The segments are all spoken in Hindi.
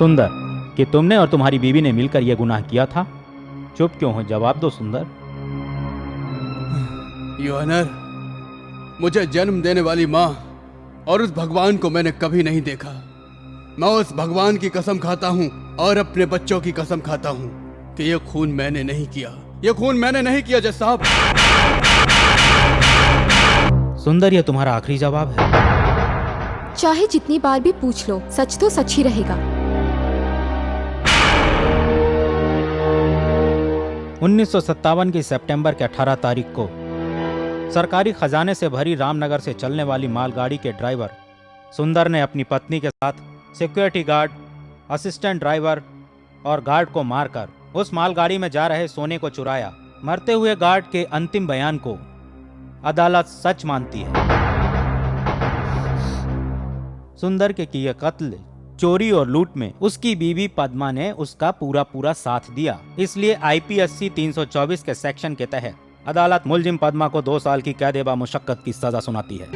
सुंदर, कि तुमने और तुम्हारी बीवी ने मिलकर यह गुनाह किया था? चुप क्यों हो? जवाब दो सुंदर। योर ऑनर, मुझे जन्म देने वाली माँ और उस भगवान को मैंने कभी नहीं देखा। मैं उस भगवान की कसम खाता हूँ और अपने बच्चों की कसम खाता हूँ कि ये खून मैंने नहीं किया। ये खून मैंने नहीं किया जज साहब। सुंदर, यह तुम्हारा आखिरी जवाब है? चाहे जितनी बार भी पूछ लो, सच तो सच ही रहेगा। 1957 की सितंबर के 18 तारीख को सरकारी खजाने से भरी रामनगर से चलने वाली मालगाड़ी के ड्राइवर सुंदर ने अपनी पत्नी के साथ सिक्योरिटी गार्ड, असिस्टेंट ड्राइवर और गार्ड को मारकर उस मालगाड़ी में जा रहे सोने को चुराया। मरते हुए गार्ड के अंतिम बयान को अदालत सच मानती है। सुंदर के किए कत्ल, चोरी और लूट में उसकी बीवी पद्मा ने उसका पूरा साथ दिया। इसलिए आईपीसी 324 के सेक्शन के तहत अदालत मुलजिम पद्मा को 2 साल की कैद-ए-मुशक्कत की सजा सुनाती है।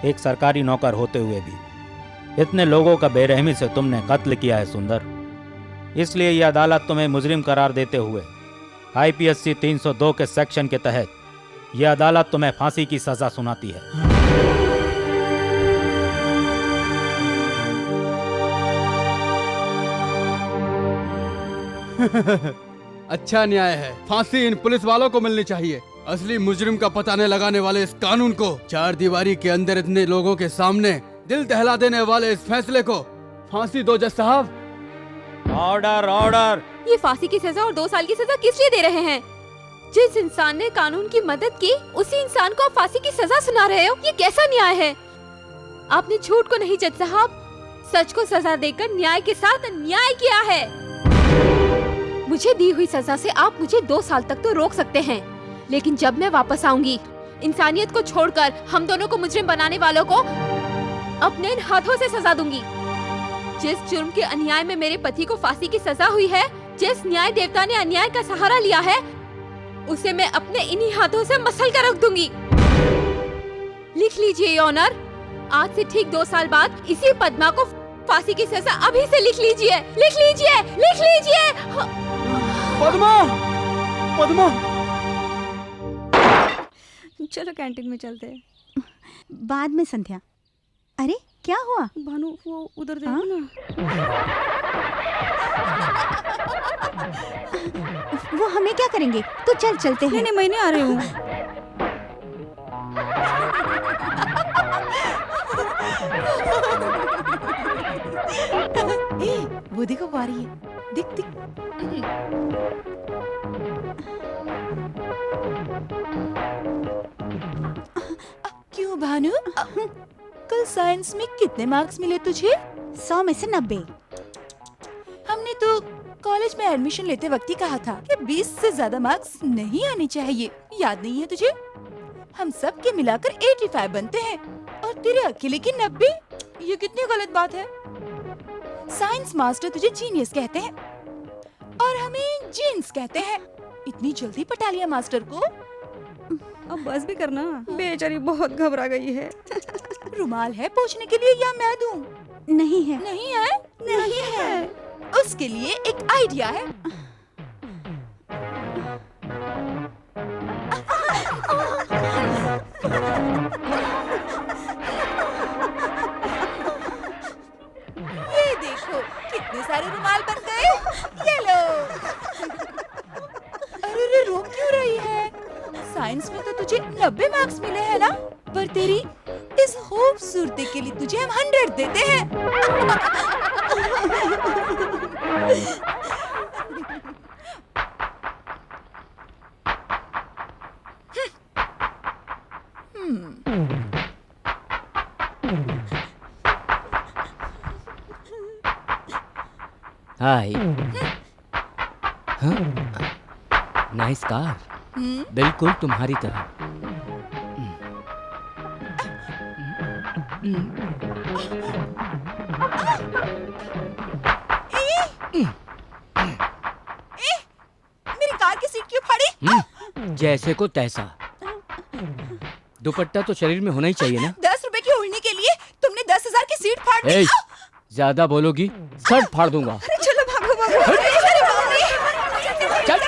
एक सरकारी नौकर होते हुए भी इतने लोगों का बेरहमी से तुमने कत्ल किया है सुंदर। इसलिए यह अदालत तुम्हें मुजरिम करार देते हुए आईपीसी 302 के सेक्शन के तहत यह अदालत तुम्हें फांसी की सजा सुनाती है। अच्छा न्याय है। फांसी इन पुलिस वालों को मिलनी चाहिए। असली मुजरिम का पता न लगाने वाले इस कानून को, 4 दीवारी के अंदर इतने लोगों के सामने दिल दहला देने वाले इस फैसले को फांसी दो जज साहब। Order, order. ये फांसी की सजा और 2 साल की सजा किस लिए दे रहे हैं? जिस इंसान ने कानून की मदद की, उसी इंसान को आप फांसी की सजा सुना रहे हो। ये कैसा न्याय है? आपने झूठ को नहीं जज साहब, सच को सजा देकर न्याय के साथ अन्याय किया है। मुझे दी हुई सजा से आप मुझे 2 साल तक तो रोक सकते हैं, लेकिन जब मैं वापस आऊंगी, इंसानियत को छोड़कर हम दोनों को मुजरिम बनाने वालों को अपने हाथों से सजा दूंगी। जिस जुर्म के अन्याय में मेरे पति को फांसी की सजा हुई है, जिस न्याय देवता ने अन्याय का सहारा लिया है, उसे मैं अपने इन्हीं हाथों से मसल कर रख दूंगी। लिख लीजिए योर ऑनर, आज से ठीक 2 साल बाद इसी पद्मा को फांसी की सजा अभी से लिख लीजिए, लिख लीजिए, लिख लीजिए। पद्मा, पद्मा। चलो कैंटीन में चलते हैं। बाद में संध्या। अरे क्या हुआ? भानु, वो उधर देखो ना। वो हमें क्या करेंगे? तो चल चलते हैं। नहीं, मैं नहीं आ रही हूँ। वो देखो आ रही है। दिख दिख। क्यों भानु? कल साइंस में कितने मार्क्स मिले तुझे? 100 में से 90। हमने तो कॉलेज में एडमिशन लेते वक्त ही कहा था कि 20 से ज्यादा मार्क्स नहीं आने चाहिए। याद नहीं है तुझे? हम सब के मिलाकर 85 बनते हैं और तेरे अकेले की 90। ये कितनी गलत बात है। साइंस मास्टर तुझे जीनियस कहते हैं और हमें जीन्स कहते हैं। इतनी जल्दी पटा लिया मास्टर को। अब बस भी करना, बेचारी बहुत घबरा गई है। रुमाल है पोंछने के लिए या मैं दूं? नहीं है। नहीं है? नहीं है। उसके लिए एक आइडिया है। ये देखो कितने सारे रुमाल बन गए। ये लो। अरे रो क्यों रही है? साइंस में तो तुझे 90 मार्क्स मिले हैं ना? पर तेरी इस खूबसूरती के लिए तुझे हम 100 देते हैं। हाय। नाइस कार, बिल्कुल तुम्हारी तरह। मेरी कार की सीट क्यों फाड़ी? जैसे को तैसा। दुपट्टा तो शरीर में होना ही चाहिए ना। 10 रुपए की उड़ने के लिए तुमने 10,000 की सीट फाड़ दी। ज्यादा बोलोगी सर फाड़ दूंगा। चलो भागो भागो। चल।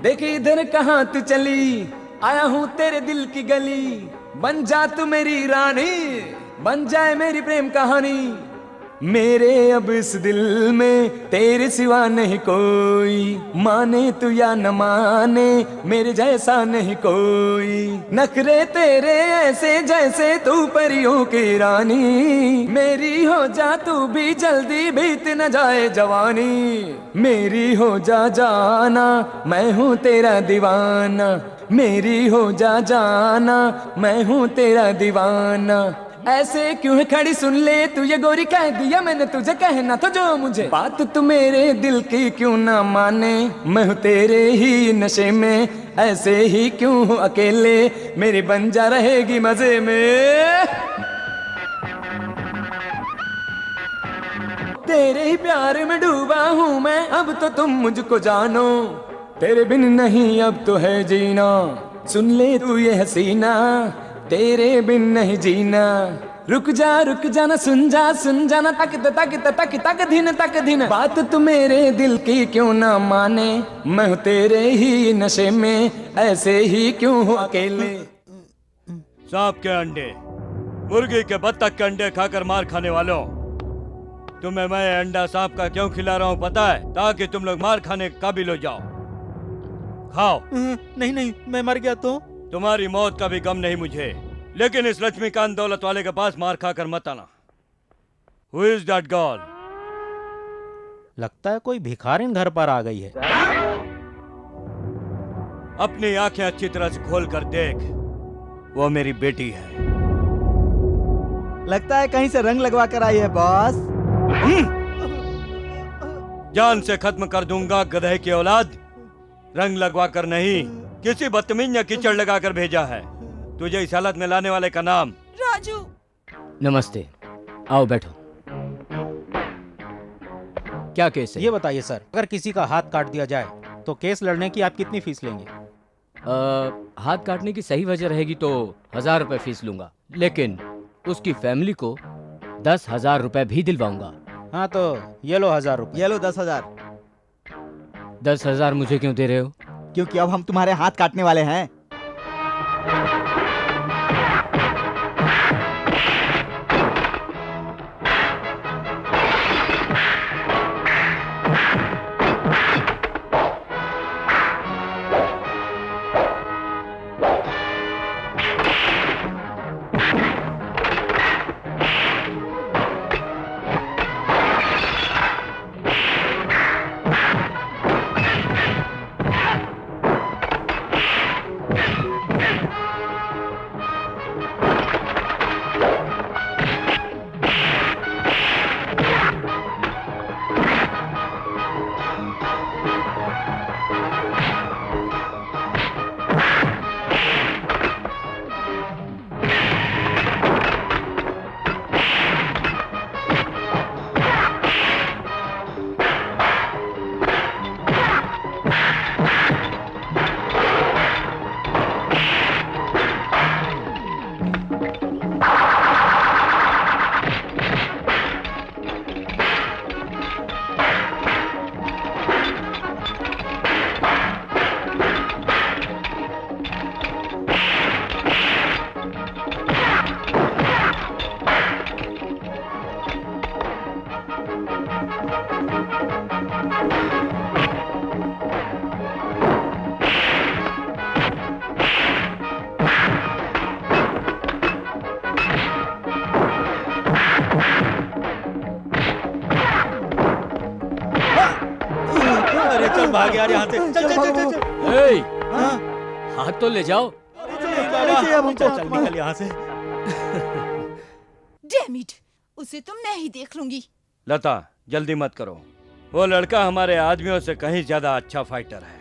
देख इधर कहाँ तू चली, आया हूँ तेरे दिल की गली, बन जा तू मेरी रानी, बन जाए मेरी प्रेम कहानी। मेरे अब इस दिल में तेरे सिवा नहीं कोई, माने तू या न माने मेरे जैसा नहीं कोई। नखरे तेरे ऐसे जैसे तू परियों की रानी, मेरी हो जा तू भी जल्दी बीत न जाए जवानी। मेरी हो जा जाना मैं हूँ तेरा दीवाना, मेरी हो जा जाना मैं हूँ तेरा दीवाना। ऐसे क्यों है खड़ी सुन ले तू ये गोरी, कह दिया मैंने तुझे कहना तो जो मुझे, बात तू मेरे दिल की क्यों ना माने, मैं हूँ तेरे ही नशे में, ऐसे ही क्यों हूँ अकेले, मेरी बन जा रहेगी मजे में। तेरे ही प्यार में डूबा हूँ मैं, अब तो तुम मुझको जानो, तेरे बिन नहीं अब तो है जीना। सुन ले तू ये हसीना, तेरे बिन नहीं जीना। रुक जा ना सुन जाना, तक धीन, बात तू मेरे दिल की क्यों ना माने, मैं हूँ तेरे ही नशे में, ऐसे ही क्यों हूँ अकेले। सांप के अंडे, मुर्गी के बत्तख के अंडे खाकर मार खाने वालों, तुम्हें मैं अंडा सांप का क्यों खिला रहा हूँ पता है? ताकि तुम लोग मार खाने के काबिल हो जाओ। खाओ। नहीं मैं मर गया तो? तुम्हारी मौत का भी गम नहीं मुझे, लेकिन इस लक्ष्मीकांत दौलत वाले के पास मार खाकर मत आना। Who is that girl? लगता है कोई भिखारिन घर पर आ गई है। अपनी आंखें अच्छी तरह से खोल कर देख, वो मेरी बेटी है। लगता है कहीं से रंग लगवा कर आई है बॉस। जान से खत्म कर दूंगा गधे की औलाद, रंग लगवा कर नहीं, किसी बदतमीज ने कीचड़ लगाकर भेजा है। तुझे इस हालत में लाने वाले का नाम? राजू। नमस्ते, आओ बैठो। क्या केस है? ये बताइए सर, अगर किसी का हाथ काट दिया जाए तो केस लड़ने की आप कितनी फीस लेंगे? हाथ काटने की सही वजह रहेगी तो 1000 रुपए फीस लूंगा, लेकिन उसकी फैमिली को 10,000 रुपए भी दिलवाऊंगा। हाँ तो ये लो 1000 रुपए। ये लो 10,000। 10,000 मुझे क्यों दे रहे हो? क्योंकि अब हम तुम्हारे हाथ काटने वाले हैं। यार यहाँ से। चल चल चल चल चल। ए, हाँ, हाथ तो ले जाओ। गाड़ी से अब हमको चल निकल यहाँ से। डैम इट, उसे तो मैं ही देख लूंगी। लता जल्दी मत करो, वो लड़का हमारे आदमियों से कहीं ज्यादा अच्छा फाइटर है।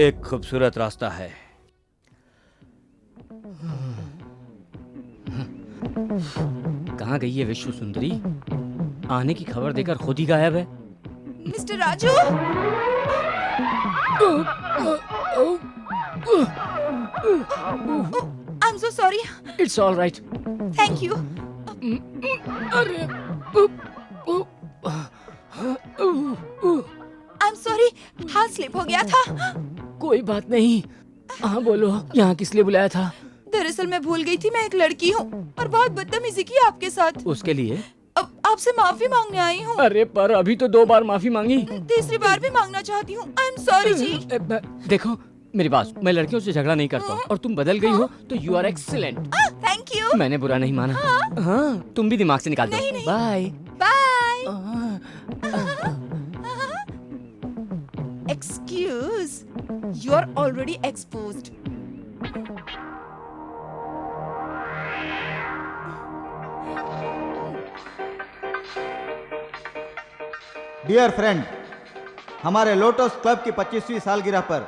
एक खूबसूरत रास्ता है। कहाँ गई है विश्व सुंदरी? आने की खबर देकर खुद ही गायब है। Mister Raju, I am so sorry. It's all right. Thank you. अरे आई एम सॉरी, हाथ स्लिप हो गया था। कोई बात नहीं। हाँ बोलो, यहाँ किस लिए बुलाया था? दरअसल मैं भूल गई थी मैं एक लड़की हूँ और बहुत बदतमीजी की आपके साथ। उसके लिए? अब आपसे माफी मांगने आई हूँ। अरे पर अभी तो 2 बार माफी मांगी। तीसरी बार भी मांगना चाहती हूँ। आई एम सॉरी जी। देखो मेरी बात, मैं लड़कियों से झगड़ा नहीं करता और तुम बदल गई हो तो you are excellent. Thank you. मैंने बुरा नहीं माना। हाँ, तुम भी दिमाग से निकाल दो। Bye bye. Excuse, you are already exposed. Dear friend, हमारे लोटस क्लब की 25वीं सालगिरह पर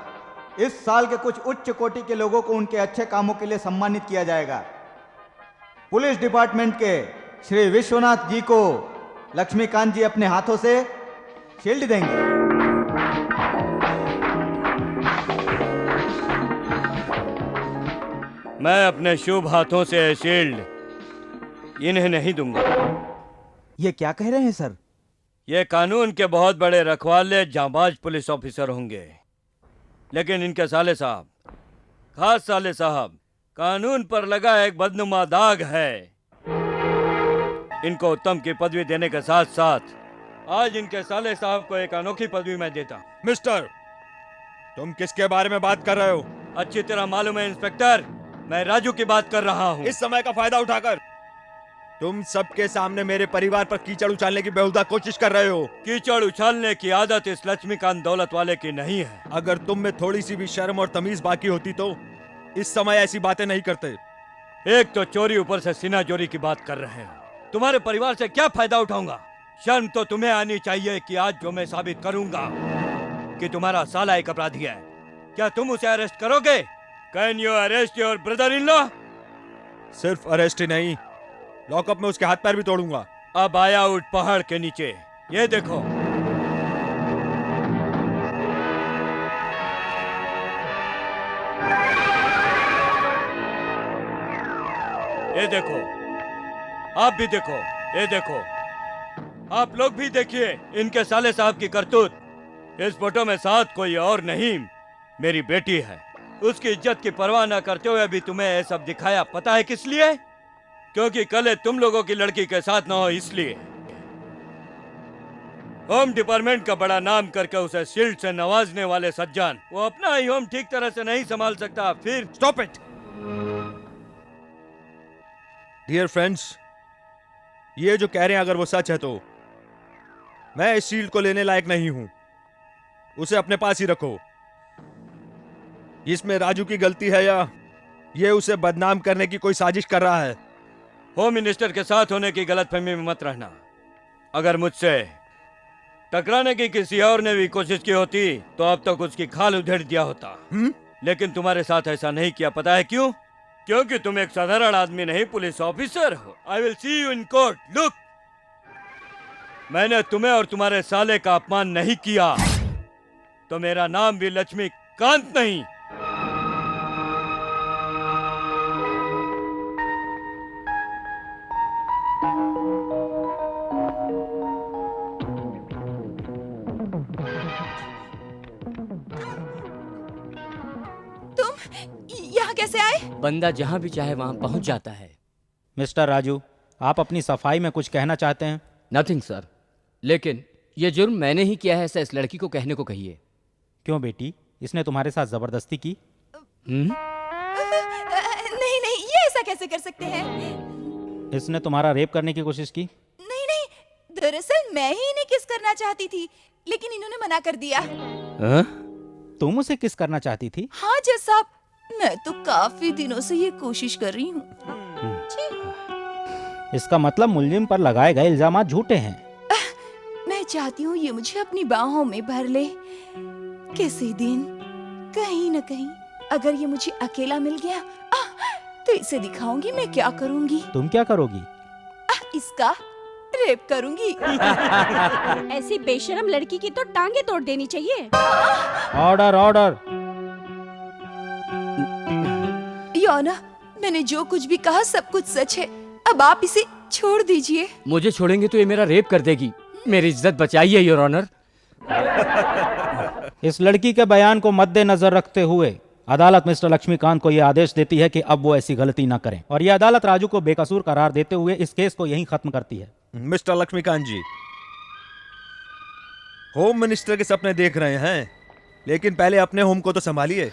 इस साल के कुछ उच्च कोटि के लोगों को उनके अच्छे कामों के लिए सम्मानित किया जाएगा। पुलिस डिपार्टमेंट के श्री विश्वनाथ जी को लक्ष्मीकांत जी अपने हाथों से शील्ड देंगे। मैं अपने शुभ हाथों से शील्ड इन्हें नहीं दूंगा। ये क्या कह रहे हैं सर? ये कानून के बहुत बड़े रखवाले जांबाज पुलिस ऑफिसर होंगे, लेकिन इनके साले साहब, खास साले साहब, कानून पर लगा एक बदनुमा दाग है। इनको उत्तम की पदवी देने के साथ साथ आज इनके साले साहब को एक अनोखी पदवी मैं देता। मिस्टर, तुम किसके बारे में बात कर रहे हो? अच्छी तरह मालूम है इंस्पेक्टर, मैं राजू की बात कर रहा हूँ। इस समय का फायदा उठाकर तुम सबके सामने मेरे परिवार पर कीचड़ उछालने की बेहुदा कोशिश कर रहे हो। कीचड़ उछालने की आदत इस लक्ष्मीकांत दौलत वाले की नहीं है। अगर तुम में थोड़ी सी भी शर्म और तमीज बाकी होती तो इस समय ऐसी बातें नहीं करते। एक तो चोरी, ऊपर से सीना चोरी की बात कर रहे हो। तुम्हारे परिवार से क्या फायदा उठाऊंगा? शर्म तो तुम्हें आनी चाहिए कि आज जो मैं साबित करूंगा कि तुम्हारा साला एक अपराधी है, क्या तुम उसे अरेस्ट करोगे? Can you arrest your brother in law? सिर्फ अरेस्ट ही नहीं, लॉकअप में उसके हाथ पैर भी तोड़ूंगा। अब आया उठ पहाड़ के नीचे, ये देखो। ये देखो, आप भी देखो, ये देखो, आप लोग भी देखिए इनके साले साहब की करतूत। इस फोटो में साथ कोई और नहीं, मेरी बेटी है। उसकी इज्जत की परवाह न करते हुए भी तुम्हें ये सब दिखाया, पता है किस लिए? क्योंकि कल तुम लोगों की लड़की के साथ ना हो, इसलिए। होम डिपार्टमेंट का बड़ा नाम करके उसे शील्ड से नवाजने वाले सज्जान, वो अपना ही होम ठीक तरह से नहीं संभाल सकता, फिर स्टॉप इट। डियर फ्रेंड्स, ये जो कह रहे हैं अगर वो सच है तो मैं इस शील्ड को लेने लायक नहीं हूं। उसे अपने पास ही रखो। इसमें राजू की गलती है या ये उसे बदनाम करने की कोई साजिश कर रहा है? होम मिनिस्टर के साथ होने की गलतफहमी में मत रहना। अगर मुझसे टकराने की किसी और ने भी कोशिश की होती तो अब तक उसकी खाल उधेड़ दिया होता। लेकिन तुम्हारे साथ ऐसा नहीं किया, पता है क्यों? क्योंकि तुम एक साधारण आदमी नहीं, पुलिस ऑफिसर हो। I will see you in court. Look, मैंने तुम्हें और तुम्हारे साले का अपमान नहीं किया तो मेरा नाम भी लक्ष्मीकांत नहीं। यहाँ कैसे आए? बंदा जहाँ भी चाहे वहाँ पहुँच जाता है। मिस्टर राजू, आप अपनी सफाई में कुछ कहना चाहते हैं? नथिंग सर, लेकिन ये जुर्म मैंने ही किया है, ऐसा इस लड़की को कहने को कहिए। क्यों बेटी, इसने तुम्हारे साथ जबरदस्ती की? नहीं नहीं, ये ऐसा कैसे कर सकते हैं? इसने तुम्हारा रेप करने की कोशिश की? नहीं नहीं, दरअसल मैं ही इन्हें किस करना चाहती थी, लेकिन इन्होंने मना कर दिया। हाँ? तुम उसे किस करना चाहती थी? हाँ जज साहब, मैं तो काफी दिनों से ये कोशिश कर रही हूँ। इसका मतलब मुलजिम पर लगाए गए इल्जाम झूठे हैं। मैं चाहती हूँ ये मुझे अपनी बाहों में भर ले। किसी दिन कहीं न कहीं अगर ये मुझे अकेला मिल गया तो इसे दिखाऊंगी मैं क्या करूंगी। तुम क्या करोगी? इसका रेप करूंगी। ऐसी बेशरम लड़की की तो टांगे तोड़ देनी चाहिए। Order order. योना, मैंने जो कुछ भी कहा सब कुछ सच है। अब आप इसे छोड़ दीजिए। मुझे छोड़ेंगे तो ये मेरा रेप कर देगी। मेरी इज्जत बचाइए योर ऑनर। इस लड़की के बयान को मद्देनजर रखते हुए अदालत मिस्टर लक्ष्मीकांत को यह आदेश देती है कि अब वो ऐसी गलती न करें और यह अदालत राजू को बेकसूर करार देते हुए इस केस को यहीं खत्म करती है। मिस्टर लक्ष्मीकांत जी, होम मिनिस्टर के सपने देख रहे हैं, लेकिन पहले अपने होम को तो संभालिए।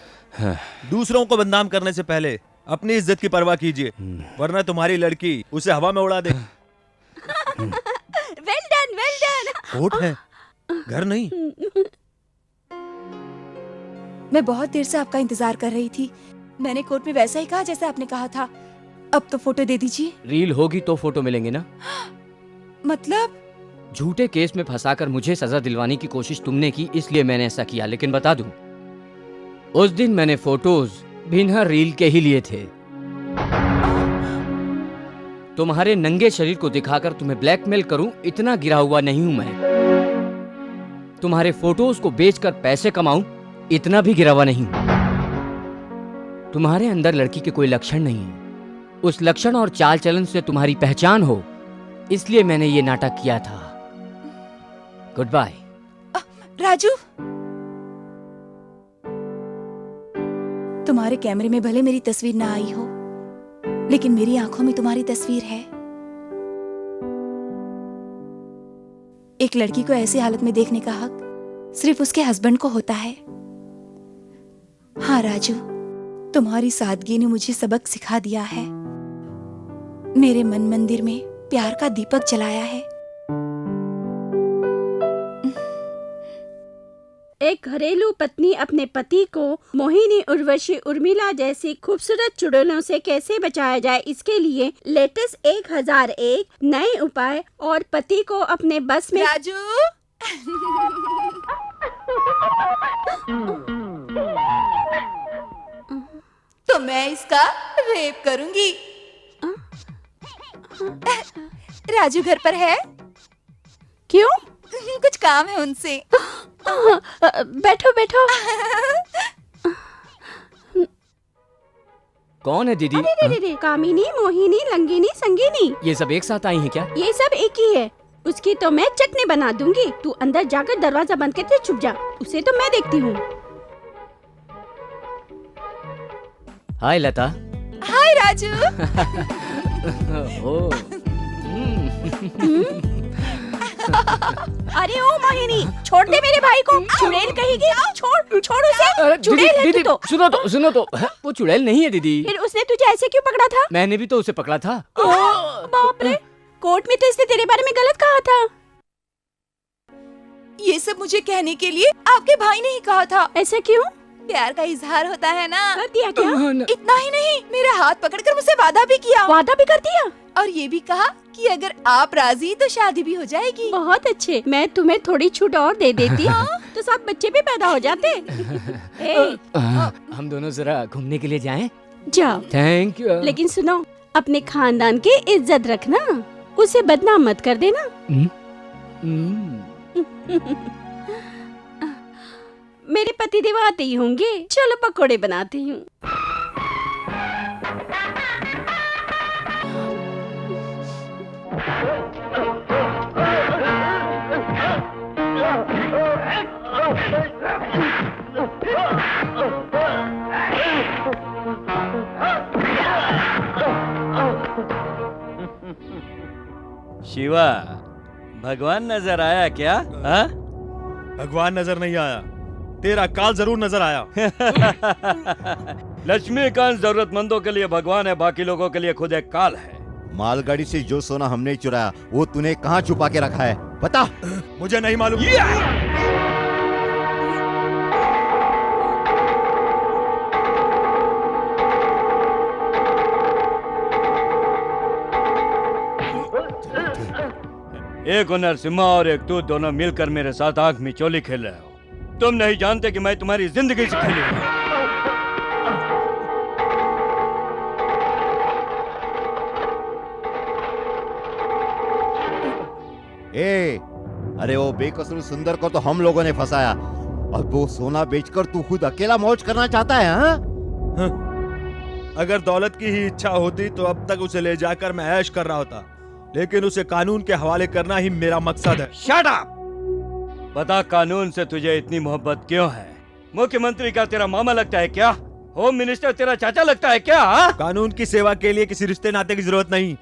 दूसरों को बदनाम करने से पहले अपनी इज्जत की परवाह कीजिए, वरना तुम्हारी लड़की उसे हवा में उड़ा दे। Well done, well done. Court है, घर नहीं। मैं बहुत देर से आपका इंतजार कर रही थी। मैंने कोर्ट में वैसा ही कहा जैसा आपने कहा था। अब तो फोटो दे दीजिए। रील होगी तो फोटो मिलेंगे ना? मतलब? झूठे केस में फंसाकर मुझे सजा दिलवाने की कोशिश तुमने की, इसलिए मैंने ऐसा किया। लेकिन बता दूं, उस दिन मैंने फोटोज बिना रील के ही लिए थे। तुम्हारे नंगे शरीर को दिखाकर तुम्हें ब्लैकमेल करूं, इतना गिरा हुआ नहीं हूं मैं। तुम्हारे फोटोज को बेचकर पैसे कमाऊं, इतना भी गिरा हुआ नहीं हूं। तुम्हारे अंदर लड़की के कोई लक्षण नहीं है। उस लक्षण और चाल चलन से तुम्हारी पहचान हो, इसलिए मैंने ये नाटक किया था। Good bye. राजू, तुम्हारे कैमरे में भले मेरी तस्वीर ना आई हो, लेकिन मेरी आंखों में तुम्हारी तस्वीर है। एक लड़की को ऐसी हालत में देखने का हक सिर्फ उसके हस्बैंड को होता है। हाँ राजू, तुम्हारी सादगी ने मुझे सबक सिखा दिया है। मेरे मन मंदिर में प्यार का दीपक जलाया है। एक घरेलू पत्नी अपने पति को मोहिनी, उर्वशी, उर्मिला जैसी खूबसूरत चुड़ैलों से कैसे बचाया जाए, इसके लिए लेटेस्ट 1001 नए उपाय और पति को अपने बस में। राजू तो मैं इसका रेप करूंगी। राजू घर पर है? क्यों? कुछ काम है उनसे। बैठो बैठो। कौन है दीदी? अरे कामिनी, मोहिनी, लंगिनी, संगिनी, ये सब एक साथ आई हैं क्या? ये सब एक ही है। उसकी तो मैं चटनी बना दूंगी। तू अंदर जाकर दरवाजा बंद करके छुप जा, उसे तो मैं देखती हूँ। हाय लता। हाय राजू। ओ, अरे ओ मोहिनी, छोड़ दे मेरे भाई को। चुड़ैल कहेगी। छोड़ छोड़ उसे। अरे चुड़ैल है दीदी, तू तो। सुनो तो वो चुड़ैल नहीं है दीदी। फिर उसने तुझे ऐसे क्यों पकड़ा था? मैंने भी तो उसे पकड़ा था। बाप रे, कोर्ट में तो इसने तेरे बारे में गलत कहा था। ये सब मुझे कहने के लिए आपके भाई ने ही कहा था। ऐसा क्यों? प्यार का इजहार होता है ना। कर दिया क्या? इतना ही नहीं, मेरा हाथ पकड़कर मुझसे वादा भी किया। वादा भी कर दिया? और ये भी कहा कि अगर आप राजी तो शादी भी हो जाएगी। बहुत अच्छे, मैं तुम्हें थोड़ी छूट और दे देती तो सब बच्चे भी पैदा हो जाते। हम दोनों जरा घूमने के लिए जाएं? जाओ। Thank you. लेकिन सुनो, अपने खानदान की इज्जत रखना, उसे बदनाम मत कर देना। मेरे पति देव आते ही होंगे, चलो पकोड़े बनाती हूँ। शिवा, भगवान नजर आया क्या? हाँ? भगवान नजर नहीं आया, तेरा काल जरूर नजर आया। लक्ष्मीकांत जरूरतमंदों के लिए भगवान है, बाकी लोगों के लिए खुद एक काल है। मालगाड़ी से जो सोना हमने चुराया वो तूने कहाँ छुपा के रखा है, बता। मुझे नहीं मालूम। एक नरसिम्हा और एक तू दोनों मिलकर मेरे साथ आंख में चोली खेल रहे हो। तुम नहीं जानते कि मैं तुम्हारी जिंदगी से खेली हूं। अरे वो बेकसूर सुंदर को तो हम लोगों ने फंसाया, और वो सोना बेचकर तू खुद अकेला मौज करना चाहता है? हाँ? अगर दौलत की ही इच्छा होती तो अब तक उसे ले जाकर मैं ऐश कर रहा होता, लेकिन उसे कानून के हवाले करना ही मेरा मकसद है। Shut up! बता, कानून से तुझे इतनी मोहब्बत क्यों है? मुख्यमंत्री का तेरा मामा लगता है क्या? होम मिनिस्टर तेरा चाचा लगता है क्या? हा? कानून की सेवा के लिए किसी रिश्ते नाते की जरूरत नहीं।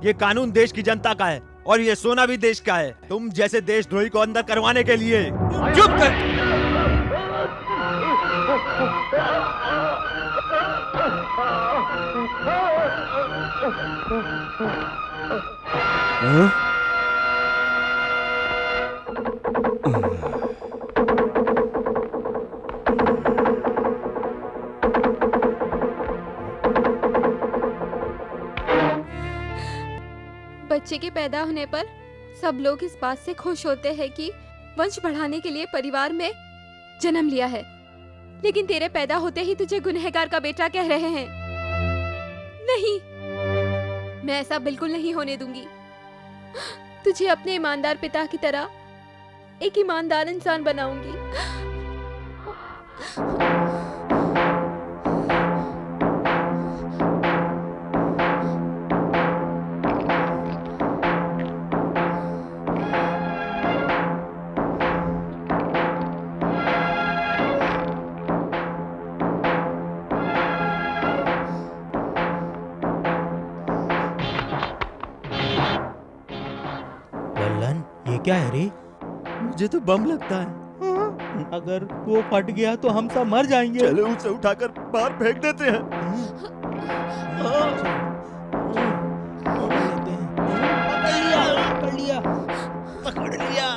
ये कानून देश की जनता का है और ये सोना भी देश का है, तुम जैसे देशद्रोही को अंदर करवाने के लिए। चुप कर! बच्चे के पैदा होने पर सब लोग इस बात से खुश होते हैं कि वंश बढ़ाने के लिए परिवार में जन्म लिया है, लेकिन तेरे पैदा होते ही तुझे गुनहगार का बेटा कह रहे हैं। नहीं, मैं ऐसा बिल्कुल नहीं होने दूंगी। तुझे अपने ईमानदार पिता की तरह एक ईमानदार इंसान बनाऊंगी। लल्लन, ये क्या है रे? मुझे तो बम लगता है। अगर वो फट गया तो हम सब मर जाएंगे। चलो उसे उठाकर बाहर फेंक देते हैं। पकड़ लिया।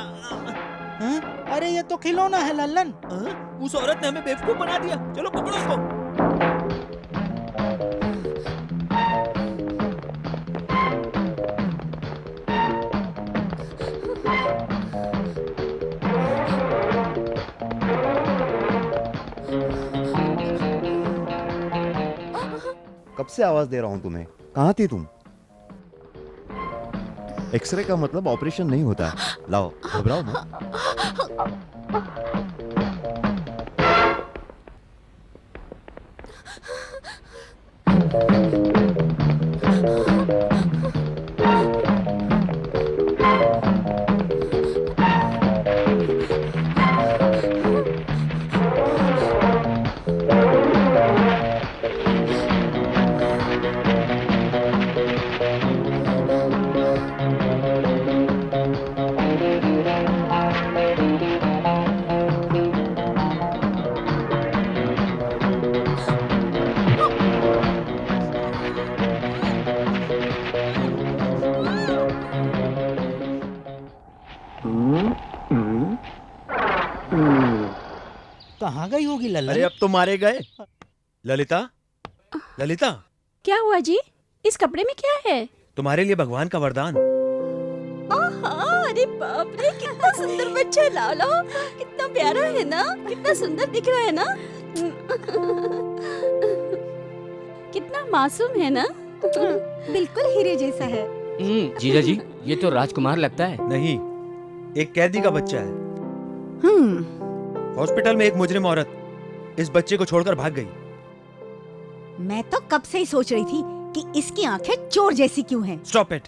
अरे ये तो खिलौना है लल्लन। उस औरत ने हमें बेवकूफ बना दिया। चलो पकड़ो उसको। कब से आवाज दे रहा हूं तुम्हें, कहाँ थी तुम? एक्सरे का मतलब ऑपरेशन नहीं होता। लाओ, घबराओ मत। कहाँ गई होगी लल्लन? अरे अब तो मारे गए। ललिता, ललिता, क्या हुआ जी? इस कपड़े में क्या है? तुम्हारे लिए भगवान का वरदान। अरे बाप रे, कितना सुंदर बच्चा है लाला, कितना प्यारा है ना, कितना सुंदर दिख रहा है ना, कितना मासूम है ना, बिल्कुल हीरे जैसा है। जीजा जी, ये तो राजकुमार लगता है। नहीं, एक कैदी का बच्चा है। हॉस्पिटल में एक मुजरिम औरत इस बच्चे को छोड़कर भाग गई। मैं तो कब से ही सोच रही थी कि इसकी आंखें चोर जैसी क्यों हैं। Stop it.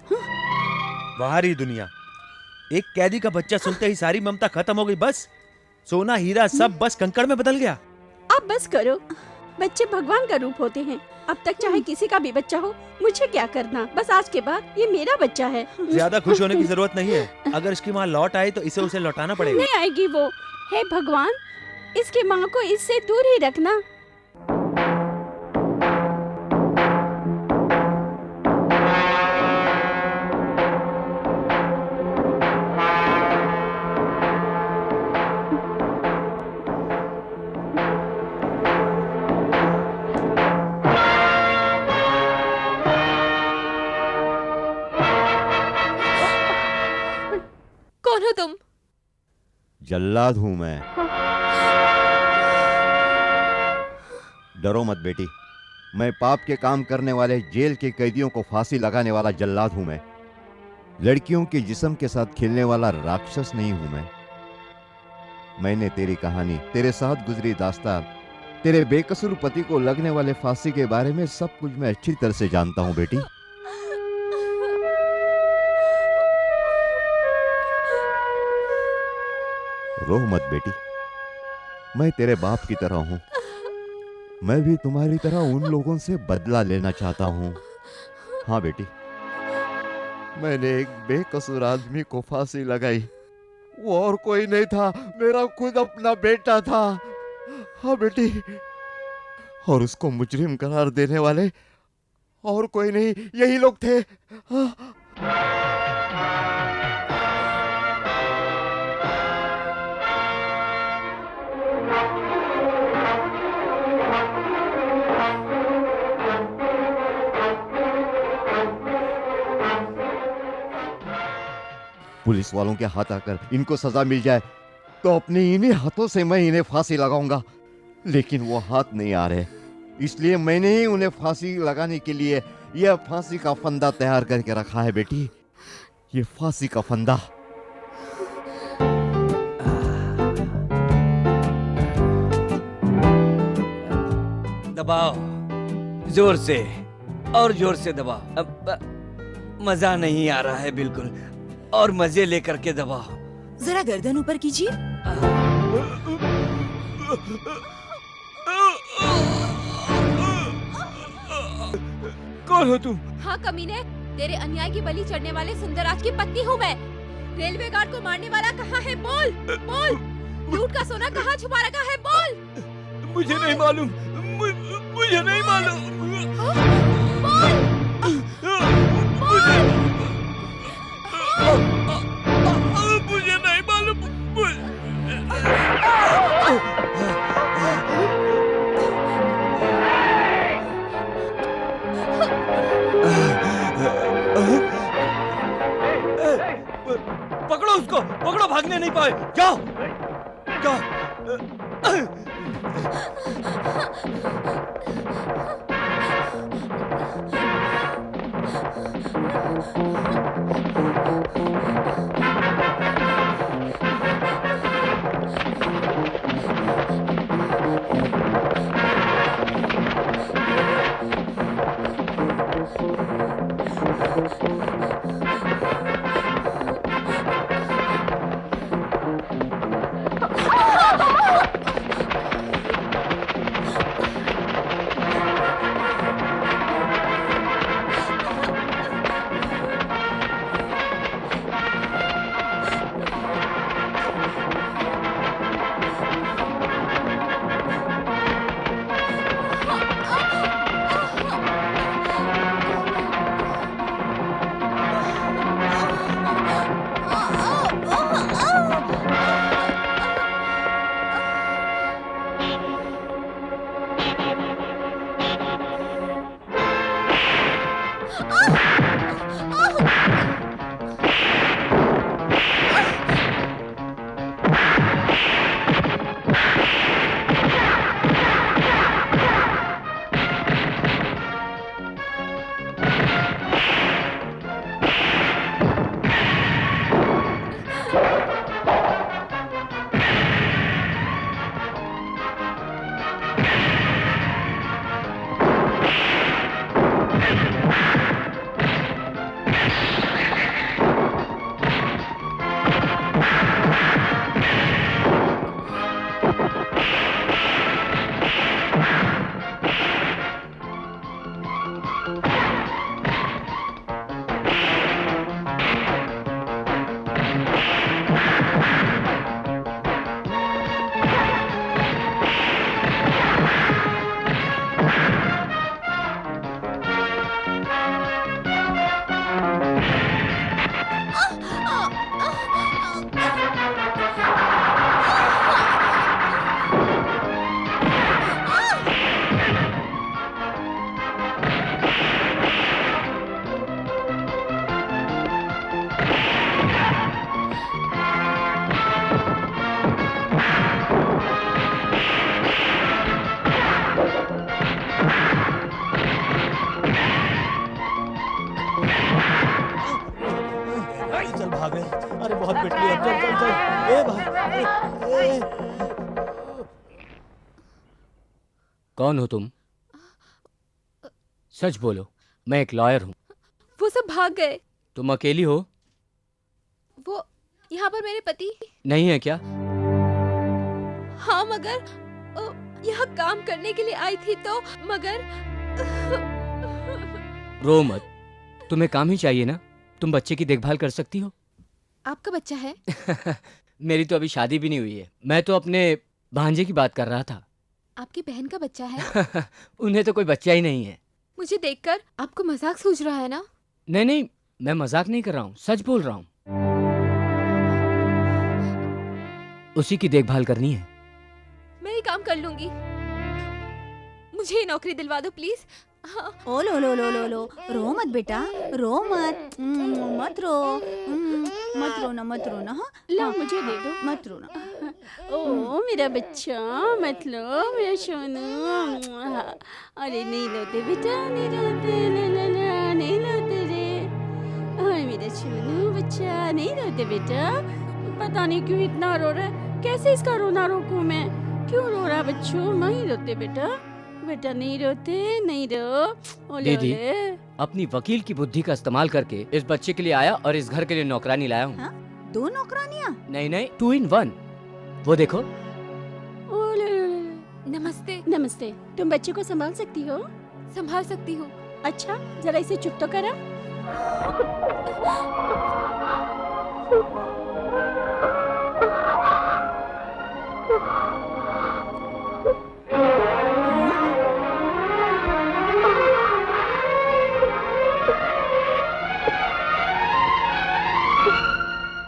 बाहरी दुनिया, एक कैदी का बच्चा सुनते ही सारी ममता खत्म हो गई। बस सोना हीरा सब बस कंकड़ में बदल गया। आप बस करो, बच्चे भगवान का रूप होते हैं। अब तक चाहे किसी का भी बच्चा हो, मुझे क्या करना, बस आज के बाद ये मेरा बच्चा है। ज्यादा खुश होने की जरूरत नहीं है। अगर इसकी माँ लौट आई तो इसे उसे लौटाना पड़ेगा। नहीं आएगी वो। हे भगवान, इसकी माँ को इससे दूर ही रखना। जल्लाद हूं मैं। डरो मत बेटी, मैं पाप के काम करने वाले जेल के कैदियों को फांसी लगाने वाला जल्लाद हूं मैं। लड़कियों के जिस्म के साथ खेलने वाला राक्षस नहीं हूं मैं। मैंने तेरी कहानी, तेरे साथ गुजरी दास्तान, तेरे बेकसूर पति को लगने वाले फांसी के बारे में सब कुछ मैं अच्छी तरह से जानता हूं बेटी। रो मत बेटी, मैं तेरे बाप की तरह हूं। मैं भी तुम्हारी तरह उन लोगों से बदला लेना चाहता हूं। हाँ बेटी, मैंने एक बेकसूर आदमी को फांसी लगाई। वो और कोई नहीं था, मेरा खुद अपना बेटा था। हाँ बेटी, और उसको मुजरिम करार देने वाले और कोई नहीं, यही लोग थे। हाँ। पुलिस वालों के हाथ आकर इनको सजा मिल जाए तो अपने इन्हीं हाथों से मैं इन्हें फांसी लगाऊंगा, लेकिन वो हाथ नहीं आ रहे, इसलिए मैंने ही उन्हें फांसी लगाने के लिए यह फांसी का फंदा तैयार करके रखा है बेटी। ये फांसी का फंदा। दबाओ, जोर से और जोर से दबाओ। अब मजा नहीं आ रहा है बिल्कुल, और मजे लेकर के दबाओ। जरा गर्दन ऊपर कीजिए। कौन हो तुम? हाँ कमीने, तेरे अन्याय की बलि चढ़ने वाले सुंदरराज की पत्नी हूँ मैं। रेलवे गार्ड को मारने वाला कहाँ है? बोल बोल। लूट का सोना कहाँ छुपा रखा है? बोल। मुझे नहीं मालूम, मुझे नहीं मालूम। मुझे नहीं मालूम। पकड़ो उसको, पकड़ो, भागने नहीं पाए। जाओ जाओ। भाग गए। अरे बहुत पिट लिया, चल चल चल। ए भाई, कौन हो तुम? सच बोलो, मैं एक लॉयर हूँ। वो सब भाग गए। तुम अकेली हो? वो यहाँ पर मेरे पति नहीं है क्या? हाँ, मगर यहाँ काम करने के लिए आई थी तो मगर रो मत, तुम्हें काम ही चाहिए ना। तुम बच्चे की देखभाल कर सकती हो। आपका बच्चा है? मेरी तो अभी शादी भी नहीं हुई है। मैं तो अपने भांजे की बात कर रहा था। आपकी बहन का बच्चा है? उन्हें तो कोई बच्चा ही नहीं है। मुझे देखकर आपको मजाक सूझ रहा है ना? नहीं नहीं, मैं मजाक नहीं कर रहा हूँ, सच बोल रहा हूँ। उसी की देखभाल करनी है। मैं ये काम कर लूंगी। मुझे ये नौकरी दिलवा दो प्लीज। हाँ। ओ लो लो लो लो लो, रो मत बेटा, रो मत। मत रो, मत रोना, मत रोना। हाँ ला मुझे दे दो। मत रोना। ओ मेरा बच्चा, मत लो मेरा सोनू। अरे नहीं रोते बेटा, नहीं रोते, ला ला ला, नहीं रोते रे। अरे मेरा सोनू बच्चा, नहीं रोते बेटा। पता नहीं क्यों इतना रो रहा है, कैसे इसका रोना रोकूं मैं? क्यों रो रहा बच्चों? नहीं रोते बेटा, बेटा नहीं रोते, नहीं रो। ओले दीदी, ओले। अपनी वकील की बुद्धि का इस्तेमाल करके इस बच्चे के लिए आया और इस घर के लिए नौकरानी लाया हूँ। हाँ? 2 नौकरानियाँ? नहीं नहीं, 2 in 1। वो देखो। ओले ओले। नमस्ते। नमस्ते। तुम बच्चे को संभाल सकती हो? संभाल सकती हूँ। अच्छा, जरा इसे चुप तो करा।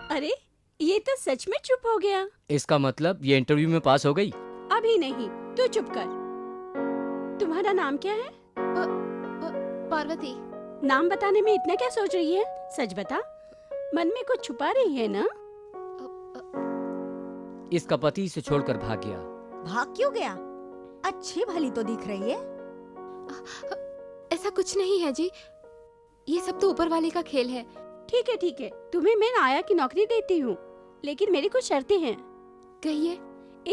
अरे ये तो सच में चुप हो गया। इसका मतलब ये इंटरव्यू में पास हो गई। अभी नहीं, तू चुप कर। तुम्हारा नाम क्या है? पार्वती। नाम बताने में इतना क्या सोच रही है? सच बता, मन में कुछ छुपा रही है ना? इसका पति इसे छोड़कर भाग गया। भाग क्यों गया? अच्छी भली तो दिख रही है। ऐसा कुछ नहीं है जी, ये सब तो ऊपर वाले का खेल है। ठीक है ठीक है, तुम्हें मैं नाया की नौकरी देती हूँ, लेकिन मेरी कुछ शर्तें हैं। कहिए।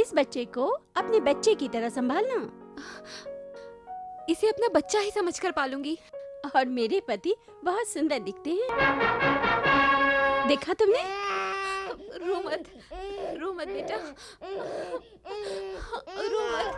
इस बच्चे को अपने बच्चे की तरह संभालना। इसे अपना बच्चा ही समझकर पालूंगी। और मेरे पति बहुत सुंदर दिखते हैं। देखा तुमने? रो मत, रो मत बेटा, रो मत।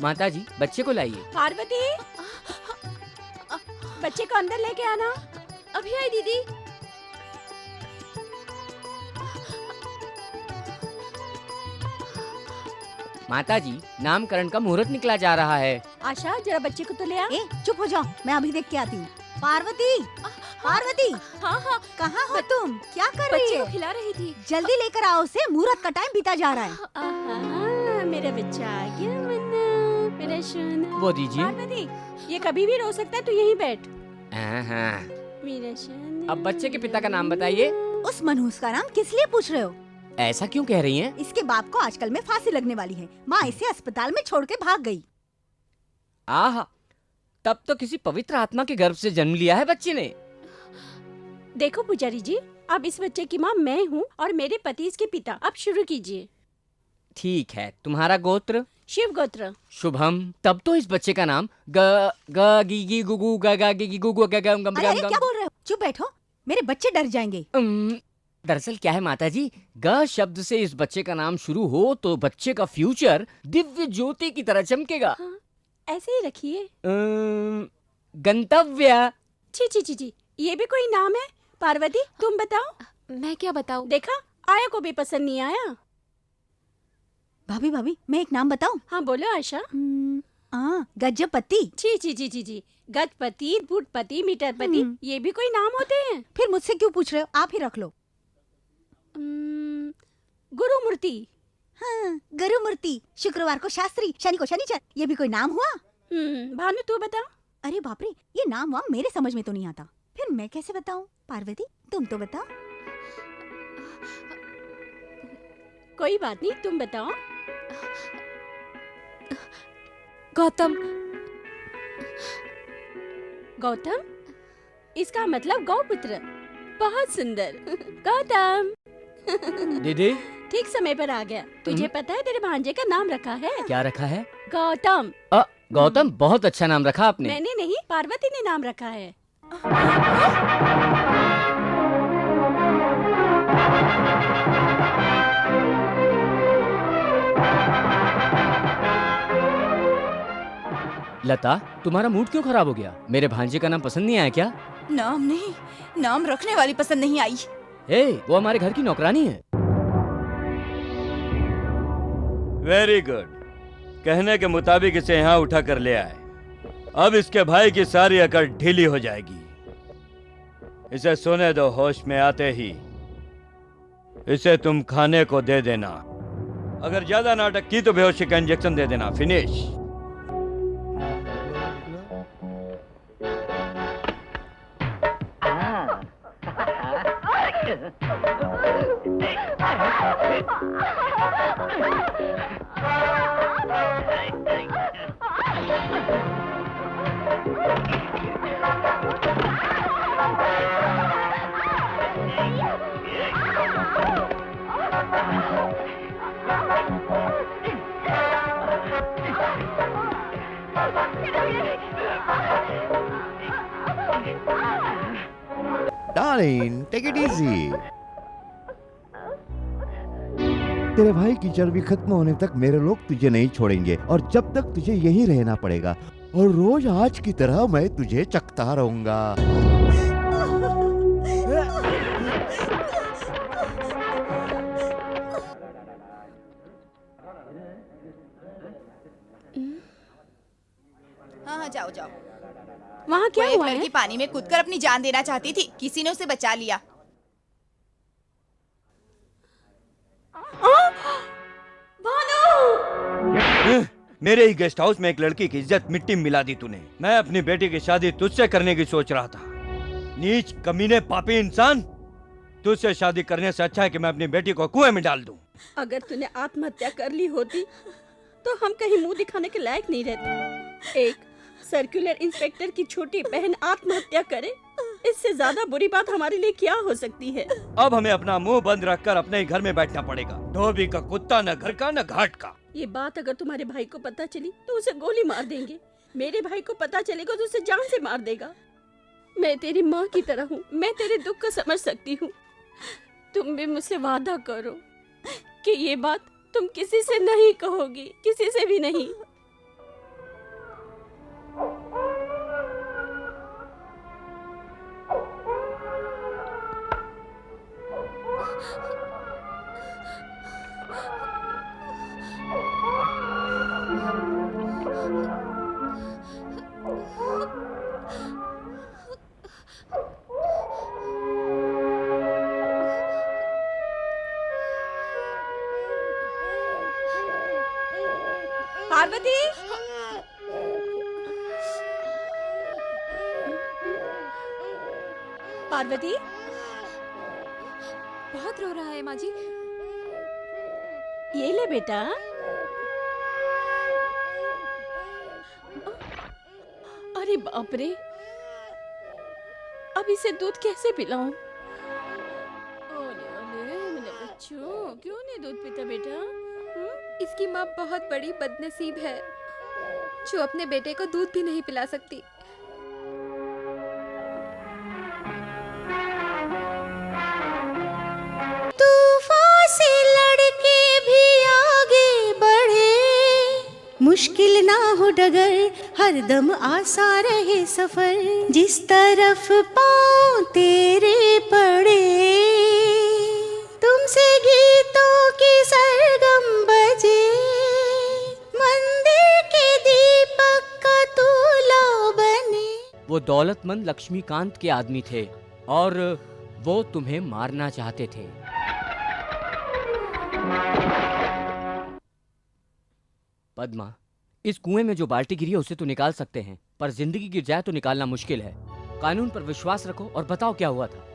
माताजी, बच्चे को लाइए। पार्वती, बच्चे को अंदर लेके आना। अभी आई दीदी। माताजी, नामकरण का मुहूर्त निकला जा रहा है। आशा, जरा बच्चे को तो ले आ। ए, चुप हो जाओ, मैं अभी देख के आती हूँ। पार्वती, पार्वती, हाँ हाँ, कहाँ हो तुम? क्या कर रही बच्चे को है? खिला रही थी। जल्दी लेकर आओ उसे, मुहूर्त का टाइम बीता जा रहा है। आहा, मेरा बच्चा आ गया मन्ना, मेरा सोना। वो दीजिए। पार्वती, ये कभी भी रो सकता है, तू यहीं बैठ। हाँ। मेरा सोना। अब बच्चे के पिता का नाम बताइए। उस मनहूस का नाम किस लिए पूछ रहे हो? ऐसा क्यों कह रही हैं? इसके बाप को आजकल में फांसी लगने वाली है। माँ इसे अस्पताल में छोड़ के भाग गई। आहा, तब तो किसी पवित्र आत्मा के गर्भ से जन्म लिया है बच्चे ने। देखो पुजारी जी, अब इस बच्चे की माँ मैं हूँ और मेरे पति इसके पिता। अब शुरू कीजिए। ठीक है, तुम्हारा गोत्र? शिव गोत्र। शुभम। तब तो इस बच्चे का नाम ग ग गी गी गुगु ग ग गी गी गुगु ग ग गम अरे अरे, क्या बोल रहे हो? चुप बैठो, मेरे बच्चे डर जाएंगे। दरअसल क्या है माताजी, ग शब्द से इस बच्चे का नाम शुरू हो तो बच्चे का फ्यूचर दिव्य ज्योति की तरह चमकेगा। हाँ, ऐसे ही रखिए। गंतव्य। छी छी छी छी, ये भी कोई नाम है? पार्वती, तुम बताओ। मैं क्या बताऊं? देखा, आया को भी पसंद नहीं आया। भाभी भाभी मैं एक नाम बताऊं? हाँ बोलो आशा। गजपति। जी जी जी जी जी, गजपति, फुटपति, मीटरपति, ये भी कोई नाम होते हैं? फिर मुझसे क्यों पूछ रहे हो? आप ही रख लो। गुरुमूर्ति। हाँ, गुरुमूर्ति। शुक्रवार को शास्त्री, शनि को शनिचर, ये भी कोई नाम हुआ? भानु तू बता। अरे बाप रे, ये नाम वाम मेरे समझ में तो नहीं आता। फिर मैं कैसे बताऊं? पार्वती तुम तो बताओ। कोई बात नहीं, तुम बताओ। गौतम। गौतम, इसका मतलब गौपुत्र। बहुत सुंदर। गौतम। दीदी ठीक समय पर आ गया। तुझे पता है तेरे भांजे का नाम रखा है? क्या रखा है? गौतम। गौतम, बहुत अच्छा नाम रखा आपने। मैंने नहीं, पार्वती ने नाम रखा है। लता, तुम्हारा मूड क्यों खराब हो गया? मेरे भांजे का नाम पसंद नहीं आया क्या? नाम नहीं, नाम रखने वाली पसंद नहीं आई। वो हमारे घर की नौकरानी है। Very good. कहने के मुताबिक इसे यहाँ उठा कर ले आए। अब इसके भाई की सारी अकड़ ढीली हो जाएगी। इसे सोने दो, होश में आते ही इसे तुम खाने को दे देना। अगर ज्यादा नाटक की तो बेहोशी का इंजेक्शन दे देना। Finish. Darling, take it easy. तेरे भाई की चर्बी खत्म होने तक मेरे लोग तुझे नहीं छोड़ेंगे और जब तक तुझे यही रहना पड़ेगा और रोज आज की तरह मैं तुझे चखता रहूंगा। हाँ जाओ जाओ। वहाँ क्या वो एक हुआ है? लड़की पानी में कूदकर अपनी जान देना चाहती थी, किसी ने उसे बचा लिया। मेरे ही गेस्ट हाउस में एक लड़की की इज्जत मिट्टी में मिला दी तूने। मैं अपनी बेटी की शादी तुझसे करने की सोच रहा था। नीच, कमीने, पापी इंसान। तुझसे शादी करने से अच्छा है कि मैं अपनी बेटी को कुएं में डाल दूं। अगर तूने आत्महत्या कर ली होती तो हम कहीं मुंह दिखाने के लायक नहीं रहते। एक सर्कुलर इंस्पेक्टर की छोटी बहन आत्महत्या करे, इससे ज्यादा बुरी बात हमारे लिए क्या हो सकती है? अब हमें अपना मुंह बंद रखकर अपने ही घर में बैठना पड़ेगा। धोबी का कुत्ता, न घर का न घाट का। ये बात अगर तुम्हारे भाई को पता चली तो उसे गोली मार देंगे। मेरे भाई को पता चलेगा तो उसे जान से मार देगा। मैं तेरी माँ की तरह हूँ, मैं तेरे दुख को समझ सकती हूँ। तुम भी मुझसे वादा करो कि ये बात तुम किसी से नहीं कहोगी, किसी से भी नहीं। पार्वती, पार्वती, बहुत रो रहा है माँ जी। ये ले बेटा। अरे बाप रे, अब इसे दूध कैसे पिलाऊं? ओले ओले मेरे बच्चों, क्यों नहीं दूध पीता बेटा? इसकी माँ बहुत बड़ी बदनसीब है जो अपने बेटे को दूध भी नहीं पिला सकती। तूफान से लड़के भी आगे बढ़े, मुश्किल ना हो डगर, हरदम आसा रहे सफर, जिस तरफ पाँव तेरे पड़े, तुमसे गीतों की सरगम बजे। वो दौलतमंद लक्ष्मीकांत के आदमी थे और वो तुम्हें मारना चाहते थे। पद्मा, इस कुएं में जो बाल्टी गिरी है उसे तो निकाल सकते हैं, पर जिंदगी गिर जाए तो निकालना मुश्किल है। कानून पर विश्वास रखो और बताओ क्या हुआ था।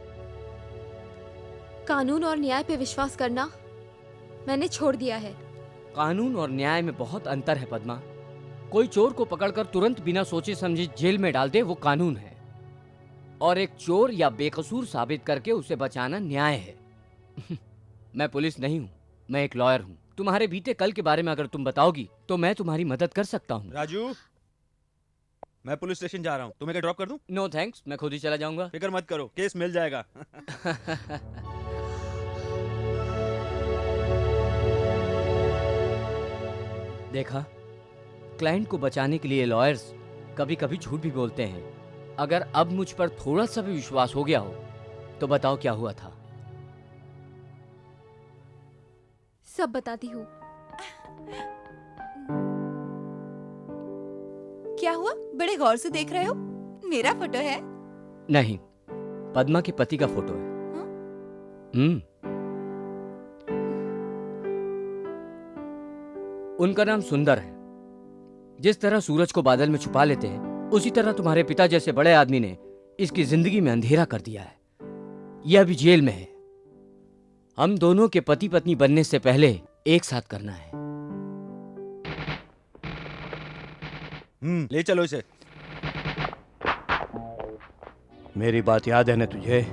कानून और न्याय पे विश्वास करना मैंने छोड़ दिया है। कानून और न्याय में बहुत अंतर है पद्मा। कोई चोर को पकड़कर तुरंत बिना सोचे समझे जेल में डाल दे वो कानून है, और एक चोर या बेकसूर साबित करके उसे बचाना न्याय है। मैं पुलिस नहीं हूँ, मैं एक लॉयर हूँ। तुम्हारे बीते कल के बारे में अगर तुम बताओगी तो मैं तुम्हारी मदद कर सकता हूँ। राजू, मैं पुलिस स्टेशन जा रहा हूँ, तुम्हें क्या ड्रॉप कर दूं? नो थैंक्स, मैं खुद ही चला जाऊंगा। फिक्र मत करो, केस मिल जाएगा। देखा, क्लाइंट को बचाने के लिए लॉयर्स कभी कभी झूठ भी बोलते हैं। अगर अब मुझ पर थोड़ा सा भी विश्वास हो गया हो तो बताओ क्या हुआ था। सब बताती हूँ। क्या हुआ? बड़े गौर से देख रहे हो? मेरा फोटो है? नहीं, पद्मा के पति का फोटो है। उनका नाम सुंदर है। जिस तरह सूरज को बादल में छुपा लेते हैं, उसी तरह तुम्हारे पिता जैसे बड़े आदमी ने इसकी जिंदगी में अंधेरा कर दिया है। यह अभी जेल में है। हम दोनों के पति पत्नी बनने से पहले एक साथ करना है। ले चलो इसे। मेरी बात याद है ना तुझे?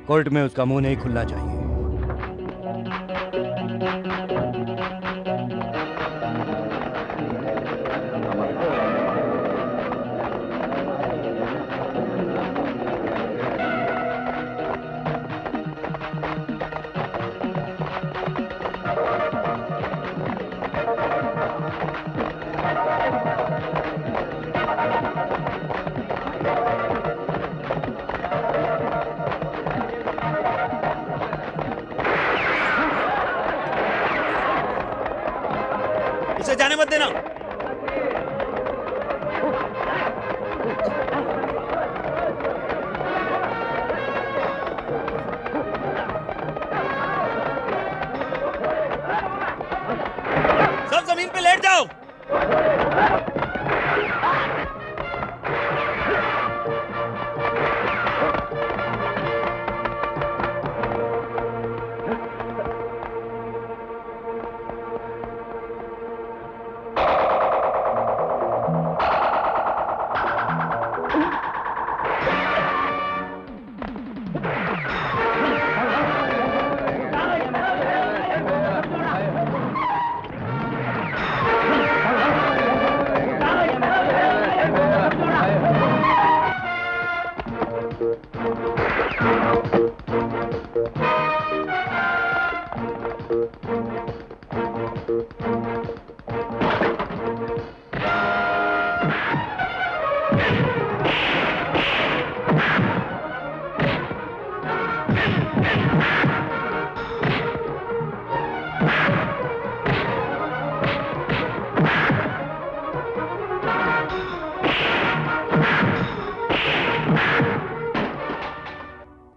कोर्ट में उसका मुंह नहीं खुलना चाहिए। इसे जाने मत देना। सब जमीन पे लेट जाओ।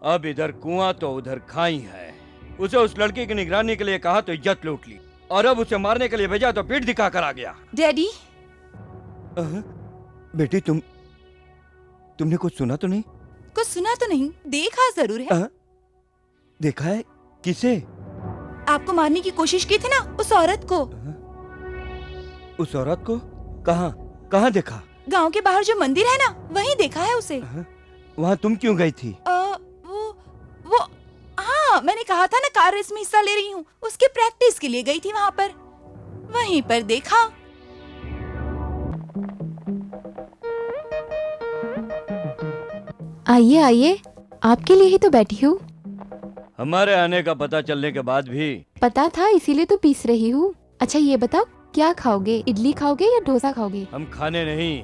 अब इधर कुआं तो उधर खाई है। उसे उस लड़की की निगरानी के लिए कहा तो इज्जत लूट ली, और अब उसे मारने के लिए भेजा तो पीठ दिखा कर आ गया। डैडी, बेटी तुमने कुछ सुना तो नहीं? कुछ सुना तो नहीं, देखा जरूर है। देखा है? किसे? आपको मारने की कोशिश की थी ना, उस औरत को। उस औरत को? कहाँ कहाँ देखा? गांव के बाहर जो मंदिर है ना, वहीं देखा है उसे। वहाँ तुम क्यों गई थी? वो हाँ, मैंने कहा था ना कार रेस में हिस्सा ले रही हूँ, उसके प्रैक्टिस के लिए गई थी वहाँ पर। वहीं पर देखा। आइए आइए, आपके लिए ही तो बैठी हूँ। हमारे आने का पता चलने के बाद भी? पता था, इसीलिए तो पीस रही हूँ। अच्छा ये बताओ, क्या खाओगे? इडली खाओगे या डोसा खाओगे? हम खाने नहीं,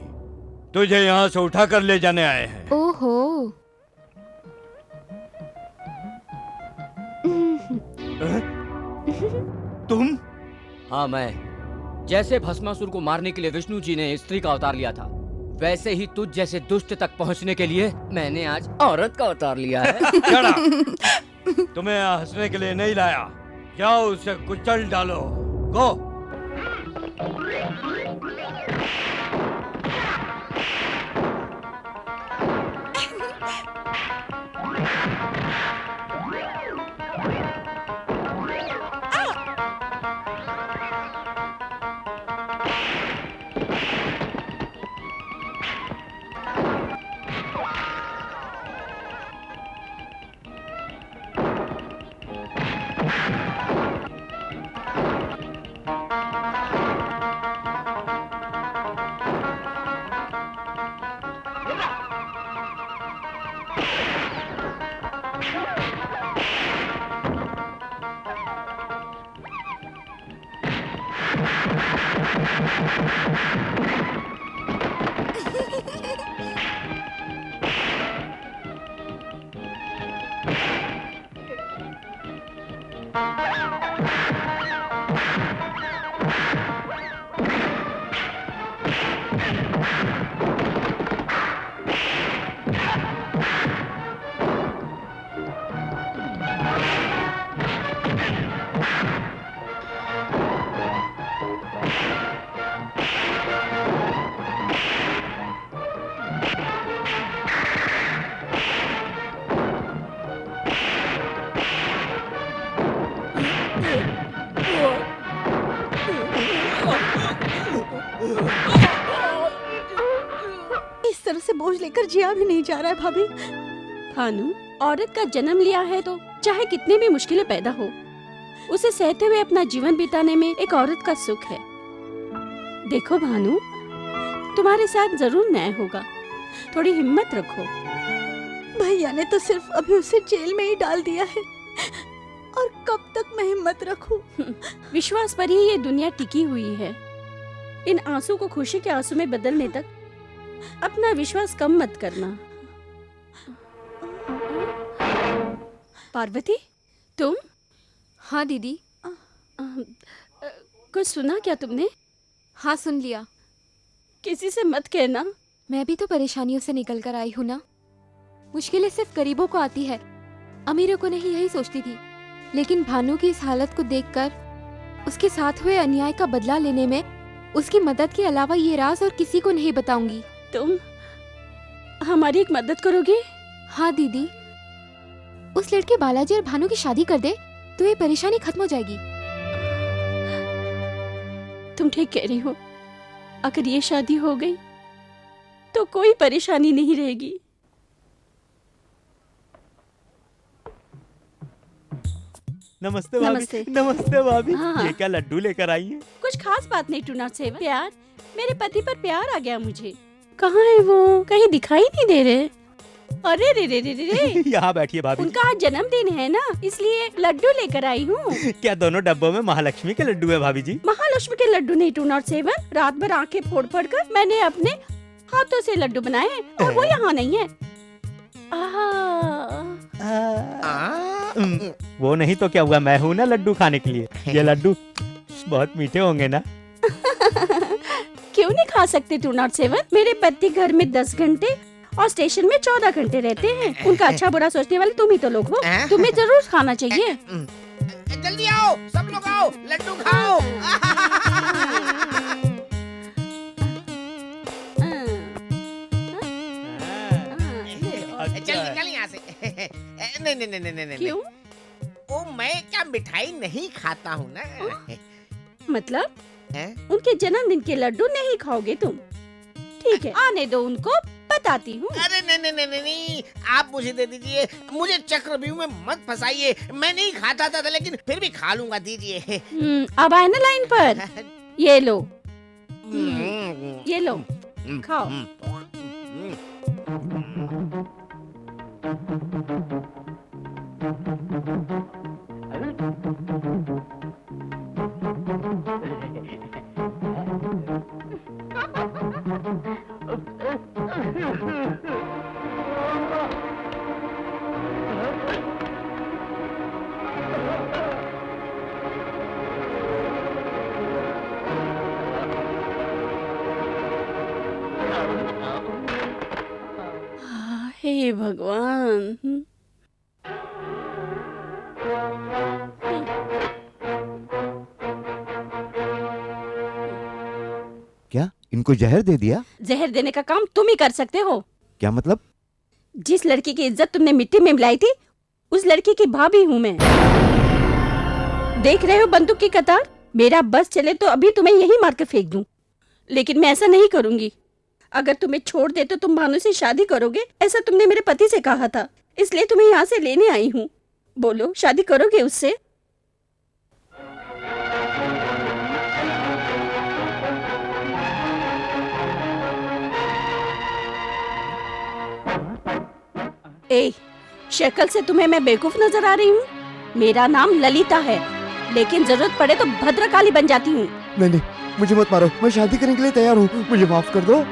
तुझे यहाँ से उठा कर ले जाने आए हैं। ओहो। तुम? हाँ, मैं। जैसे भस्मासुर को मारने के लिए विष्णु जी ने स्त्री का अवतार लिया था, वैसे ही तुझ जैसे दुष्ट तक पहुंचने के लिए मैंने आज औरत का अवतार लिया है। Shut up! तुम्हें यहाँ हंसने के लिए नहीं लाया। जाओ उसे कुचल डालो। गो। इस तरह से बोझ लेकर जिया भी नहीं जा रहा है भाभी। भानु, औरत का जन्म लिया है तो चाहे कितनी भी मुश्किलें पैदा हो, उसे सहते हुए अपना जीवन बिताने में एक औरत का सुख है। देखो भानु, तुम्हारे साथ जरूर न्याय होगा, थोड़ी हिम्मत रखो। भैया ने तो सिर्फ अभी उसे जेल में ही डाल दिया है, और कब तक मैं हिम्मत रखूं? विश्वास पर ही ये दुनिया टिकी हुई है। इन आंसू को खुशी के आंसू में बदलने तक अपना विश्वास कम मत करना। पार्वती, तुम? हाँ दीदी। कुछ सुना क्या तुमने? हाँ सुन लिया। किसी से मत कहना। मैं भी तो परेशानियों से निकल कर आई हूँ ना। मुश्किलें सिर्फ गरीबों को आती है, अमीरों को नहीं, यही सोचती थी। लेकिन भानु की इस हालत को देखकर उसके साथ हुए अन्याय का बदला लेने में उसकी मदद के अलावा ये राज और किसी को नहीं बताऊंगी। तुम हमारी एक मदद करोगी? हाँ दीदी, उस लड़के बालाजी और भानु की शादी कर दे तो ये परेशानी खत्म हो जाएगी। तुम ठीक कह रही हो। अगर ये शादी हो गई तो कोई परेशानी नहीं रहेगी। नमस्ते भाभी। नमस्ते। नमस्ते भाभी। हाँ। ये क्या लड्डू लेकर आई है? कुछ खास बात नहीं टू नॉट सेवन। प्यार, मेरे पति पर प्यार आ गया मुझे। कहाँ है वो? कहीं दिखाई नहीं दे रहे। अरे रे रे रे रे रे। यहाँ बैठिए भाभी। उनका आज जन्मदिन है ना, इसलिए लड्डू लेकर आई हूँ। क्या दोनों डब्बों में महालक्ष्मी के लड्डू है भाभी जी? महालक्ष्मी के लड्डू नहीं टू नॉट सेवन। रात भर आंखें फोड़ फोड़ कर मैंने अपने हाथों से लड्डू बनाए हैं, और वो यहाँ नहीं है। वो नहीं तो क्या हुआ, मैं हूँ ना लड्डू खाने के लिए। ये लड्डू बहुत मीठे होंगे ना? क्यों नहीं खा सकते टू नॉट सेवन? मेरे पति घर में 10 घंटे और स्टेशन में 14 घंटे रहते हैं। उनका अच्छा बुरा सोचने वाले तुम ही तो लोग हो। तुम्हें जरूर खाना चाहिए। जल्दी आओ, सब लोग आओ, लड्डू खाओ। जल्दी निकल यहाँ से। नहीं नहीं नहीं नहीं नहीं। क्यों? ओ, मैं क्या मिठाई नहीं खाता हूँ ना। मतलब उनके जन्मदिन के लड्डू नहीं खाओगे तुम? ठीक है, आने दो उनको, बताती हूँ। अरे नहीं नहीं नहीं नहीं, आप मुझे दे दीजिए। मुझे चक्रव्यूह में मत फंसाइए। मैं नहीं खाता था, लेकिन फिर भी खा लूंगा, दीजिए। अब आए ना लाइन पर। ये लो, ये लो, खाओ। हे भगवान। क्या इनको जहर दे दिया? जहर देने का काम तुम ही कर सकते हो। क्या मतलब? जिस लड़की की इज्जत तुमने मिट्टी में मिलाई थी, उस लड़की की भाभी हूँ मैं। देख रहे हो बंदूक की कतार? मेरा बस चले तो अभी तुम्हें यही मार के फेंक दूं, लेकिन मैं ऐसा नहीं करूंगी। अगर तुम्हें छोड़ दे तो तुम भानु से शादी करोगे, ऐसा तुमने मेरे पति से कहा था, इसलिए तुम्हें यहाँ से लेने आई हूँ। बोलो, शादी करोगे उससे? ए, शक्ल से तुम्हें मैं बेवकूफ नजर आ रही हूँ? मेरा नाम ललिता है, लेकिन जरूरत पड़े तो भद्रकाली बन जाती हूँ। नहीं, मुझे मत मारो, मैं शादी करने के लिए तैयार हूँ, मुझे माफ कर दो।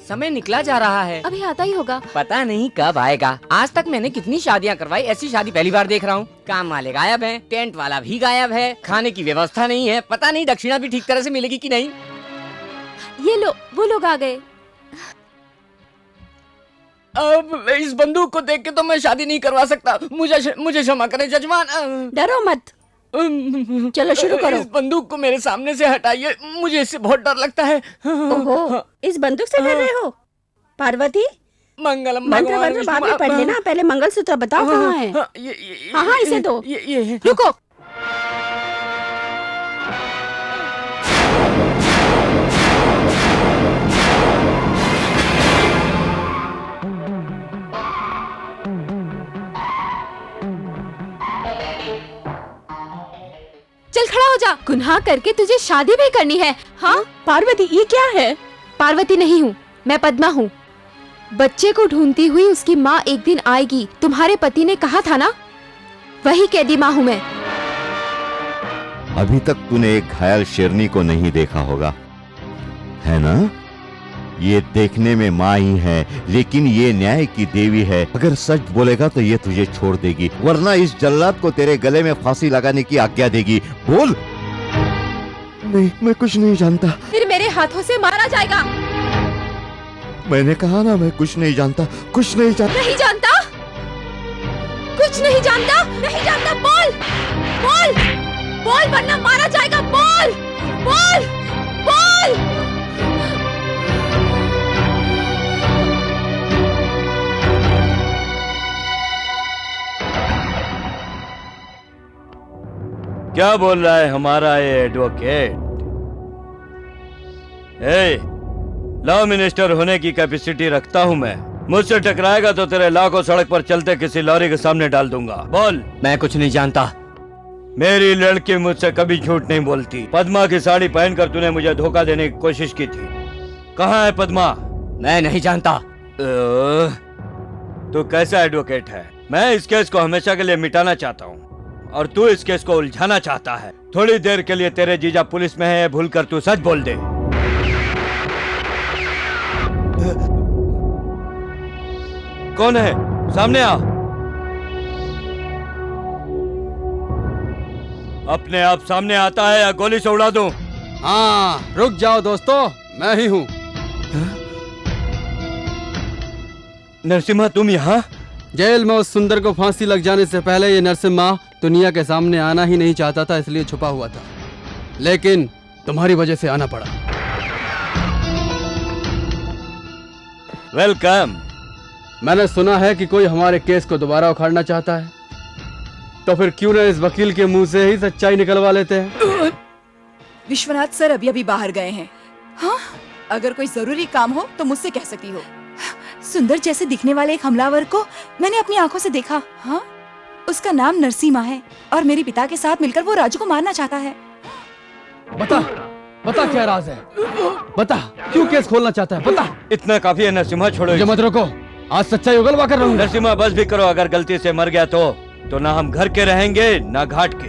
समय निकला जा रहा है। अभी आता ही होगा। पता नहीं कब आएगा। आज तक मैंने कितनी शादियां करवाई, ऐसी शादी पहली बार देख रहा हूँ। काम वाले गायब हैं, टेंट वाला भी गायब है, खाने की व्यवस्था नहीं है, पता नहीं दक्षिणा भी ठीक तरह से मिलेगी कि नहीं। ये लो, वो लोग आ गए। अब इस बंदूक को देख के तो मैं शादी नहीं करवा सकता। मुझे क्षमा करें जजमान। डरो मत, चलो शुरू करो। इस बंदूक को मेरे सामने से हटाइए, मुझे इससे बहुत डर लगता है। ओहो, इस बंदूक से डर रहे हो? पार्वती, मंगलम मंत्र मंत्र बाद में पढ़ लेना, पहले मंगलसूत्र बताओ कहाँ है। हाँ, इसे दो। रुको, चल खड़ा हो जा। गुनाह करके तुझे शादी भी करनी है? हाँ पार्वती, ये क्या है? पार्वती नहीं हूँ, मैं पद्मा हूँ। बच्चे को ढूंढती हुई उसकी माँ एक दिन आएगी, तुम्हारे पति ने कहा था ना, वही कैदी माँ हूँ मैं। अभी तक तूने एक घायल शेरनी को नहीं देखा होगा, है ना? ये देखने में माँ ही है, लेकिन ये न्याय की देवी है। अगर सच बोलेगा तो ये तुझे छोड़ देगी, वरना इस जल्लाद को तेरे गले में फांसी लगाने की आज्ञा देगी। बोल। नहीं, मैं कुछ नहीं जानता। फिर मेरे हाथों से मारा जाएगा। मैंने कहा ना, मैं कुछ नहीं जानता, कुछ नहीं जानता। नहीं जानता? कुछ नहीं जानता? नहीं जानता? बोल, बोल, बोल, वरना मारा जाएगा। बोल, बोल, बोल। क्या बोल रहा है हमारा ये एडवोकेट? लॉ मिनिस्टर होने की कैपेसिटी रखता हूँ मैं। मुझसे टकराएगा तो तेरे लॉ को सड़क पर चलते किसी लॉरी के सामने डाल दूंगा। बोल। मैं कुछ नहीं जानता। मेरी लड़की मुझसे कभी झूठ नहीं बोलती। पद्मा की साड़ी पहनकर तूने मुझे धोखा देने की कोशिश की थी। कहाँ है पद्मा? मैं नहीं जानता। तू कैसा एडवोकेट है? मैं इस केस को हमेशा के लिए मिटाना चाहता हूँ और तू इस केस को उलझाना चाहता है। थोड़ी देर के लिए तेरे जीजा पुलिस में है, भूल कर तू सच बोल दे। कौन है? सामने आ। अपने आप सामने आता है या गोली से उड़ा दूं? हाँ, रुक जाओ दोस्तों, मैं ही हूँ। नरसिम्हा, तुम यहाँ? जेल में उस सुंदर को फांसी लग जाने से पहले ये नरसिम्हा दुनिया के सामने आना ही नहीं चाहता था, इसलिए छुपा हुआ था, लेकिन तुम्हारी वजह से आना पड़ा। वेलकम। मैंने सुना है कि कोई हमारे केस को दोबारा उखाड़ना चाहता है, तो फिर क्यों न इस वकील के मुंह से ही सच्चाई निकलवा लेते हैं। विश्वनाथ सर अभी अभी बाहर गए हैं। हाँ, अगर कोई जरूरी काम हो तो मुझसे कह सकती हो। सुंदर जैसे दिखने वाले एक हमलावर को मैंने अपनी आंखों से देखा। हाँ, उसका नाम नरसिम्हा है और मेरे पिता के साथ मिलकर वो राजू को मारना चाहता है। बता, बता क्या राज है? बता, क्यों केस खोलना चाहता है? बता। इतना काफी है नरसिम्हा, छोड़ो। मुझे मत रोको, आज सच्चाई उगलवा कर रहूंगा। नरसिम्हा, बस भी करो। अगर गलती से मर गया तो ना हम घर के रहेंगे ना घाट के।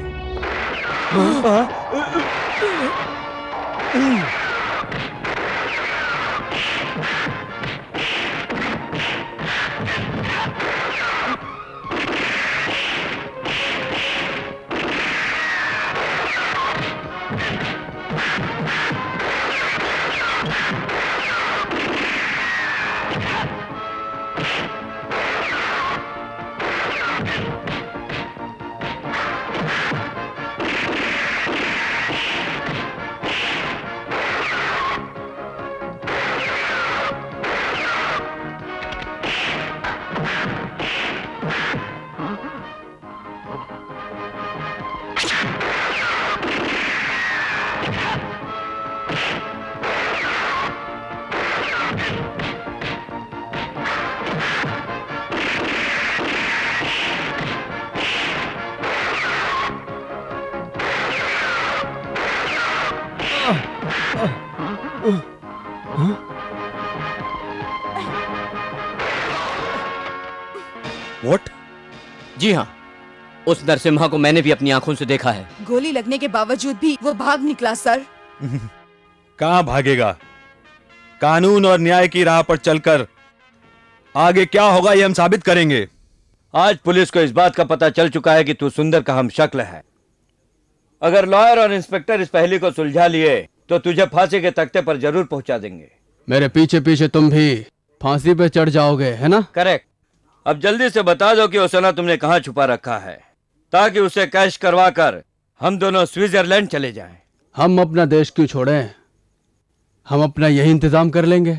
What? जी हाँ, उस नरसिम्हा को मैंने भी अपनी आंखों से देखा है। गोली लगने के बावजूद भी वो भाग निकला सर। कहाँ भागेगा? कानून और न्याय की राह पर चलकर आगे क्या होगा ये हम साबित करेंगे। आज पुलिस को इस बात का पता चल चुका है कि तू सुंदर का हमशक्ल है। अगर लॉयर और इंस्पेक्टर इस पहेली को सुलझा लिए तो तुझे फांसी के तख्ते पर जरूर पहुंचा देंगे। मेरे पीछे पीछे तुम भी फांसी पे चढ़ जाओगे, है ना? करेक्ट। अब जल्दी से बता दो कि वो सोना तुमने कहाँ छुपा रखा है, ताकि उसे कैश करवा कर हम दोनों स्विट्जरलैंड चले जाएं। हम अपना देश क्यों छोड़ें? हम अपना यही इंतजाम कर लेंगे।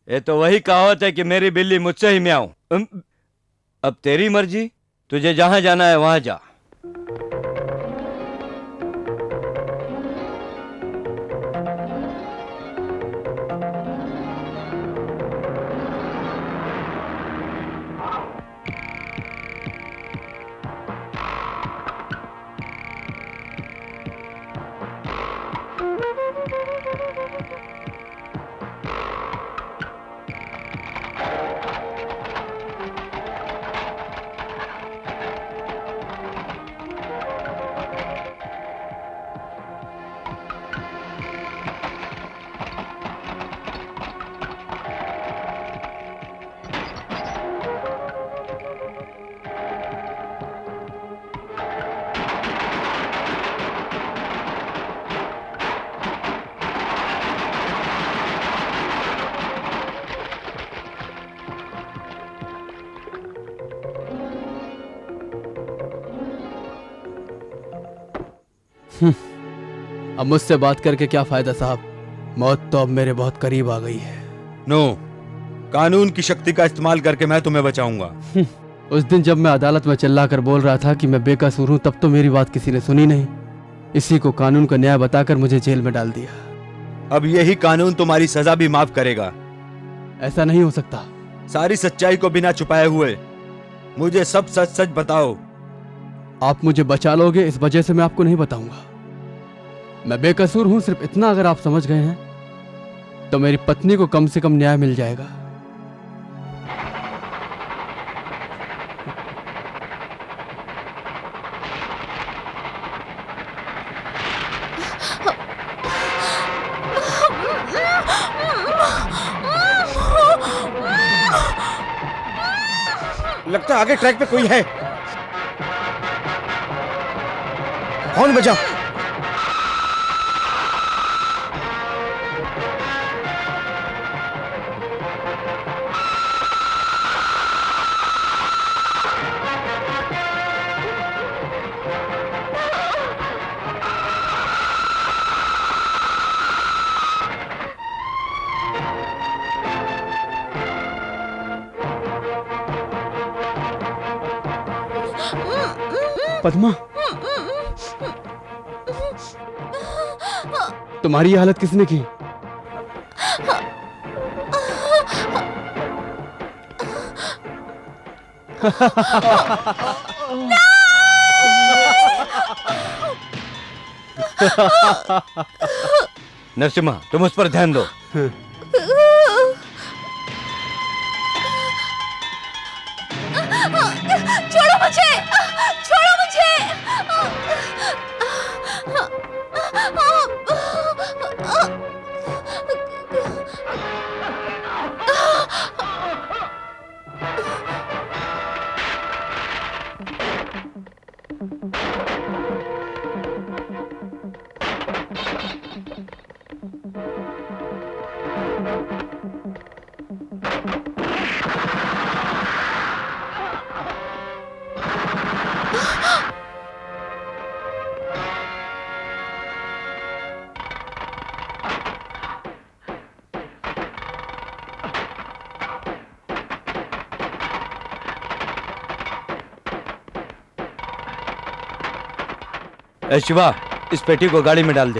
ये तो वही कहावत है कि मेरी बिल्ली मुझसे ही म्याऊं। अब तेरी मर्जी, तुझे जहां जाना है वहां जा। अब मुझसे बात करके क्या फायदा साहब? मौत तो अब मेरे बहुत करीब आ गई है। नो, कानून की शक्ति का इस्तेमाल करके मैं तुम्हें बचाऊंगा। उस दिन जब मैं अदालत में चिल्लाकर बोल रहा था कि मैं बेकसूर हूं, तब तो मेरी बात किसी ने सुनी नहीं। इसी को कानून का न्याय बताकर मुझे जेल में डाल दिया। अब यही कानून तुम्हारी सजा भी माफ करेगा। ऐसा नहीं हो सकता। सारी सच्चाई को बिना छुपाए हुए मुझे सब सच सच बताओ। आप मुझे बचा लोगे, इस वजह से मैं आपको नहीं बताऊंगा। मैं बेकसूर हूं, सिर्फ इतना अगर आप समझ गए हैं तो मेरी पत्नी को कम से कम न्याय मिल जाएगा। लगता है आगे ट्रैक पे कोई है। कौन बचा? पद्मा, तुम्हारी ये हालत किसने की? नरसिम्हा, तुम उस पर ध्यान दो। छोड़ो मुझे, छोड़ो मुझे। ए शिवा, इस पेटी को गाड़ी में डाल दे।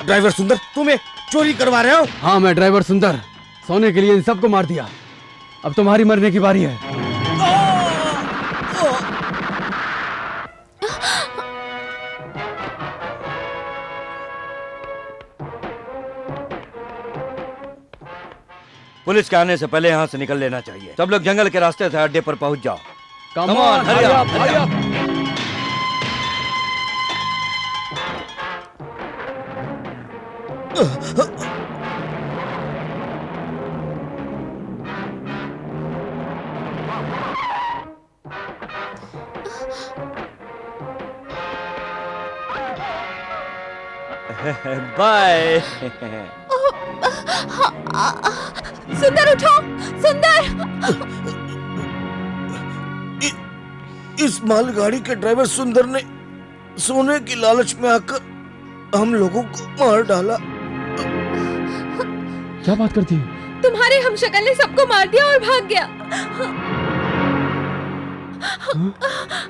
ड्राइवर सुंदर, तुम ये चोरी करवा रहे हो? हाँ, मैं ड्राइवर सुंदर सोने के लिए इन सबको मार दिया। अब तुम्हारी मरने की बारी है। पुलिस के आने से पहले यहाँ से निकल लेना चाहिए। सब लोग जंगल के रास्ते से अड्डे पर पहुंच जाओ। Come Come on, on, hurry up, hurry up. Bye. Sundar उठो, सुंदर। इस मालगाड़ी के ड्राइवर सुंदर ने सोने की लालच में आकर हम लोगों को मार डाला। क्या बात करती है? तुम्हारे हमशक्ल ने सबको मार दिया और भाग गया।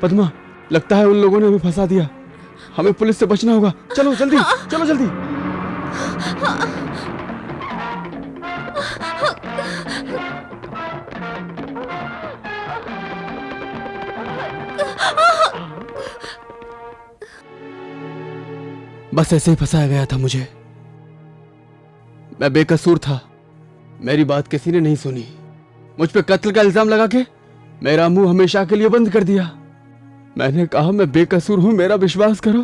पद्मा, लगता है उन लोगों ने हमें फंसा दिया। हमें पुलिस से बचना होगा। चलो जल्दी, चलो जल्दी। बस ऐसे ही फंसाया गया था मुझे। मैं बेकसूर था। मेरी बात किसी ने नहीं सुनी। मुझ पे कत्ल का इल्जाम लगा के मेरा मुंह हमेशा के लिए बंद कर दिया। मैंने कहा मैं बेकसूर हूं, मेरा विश्वास करो।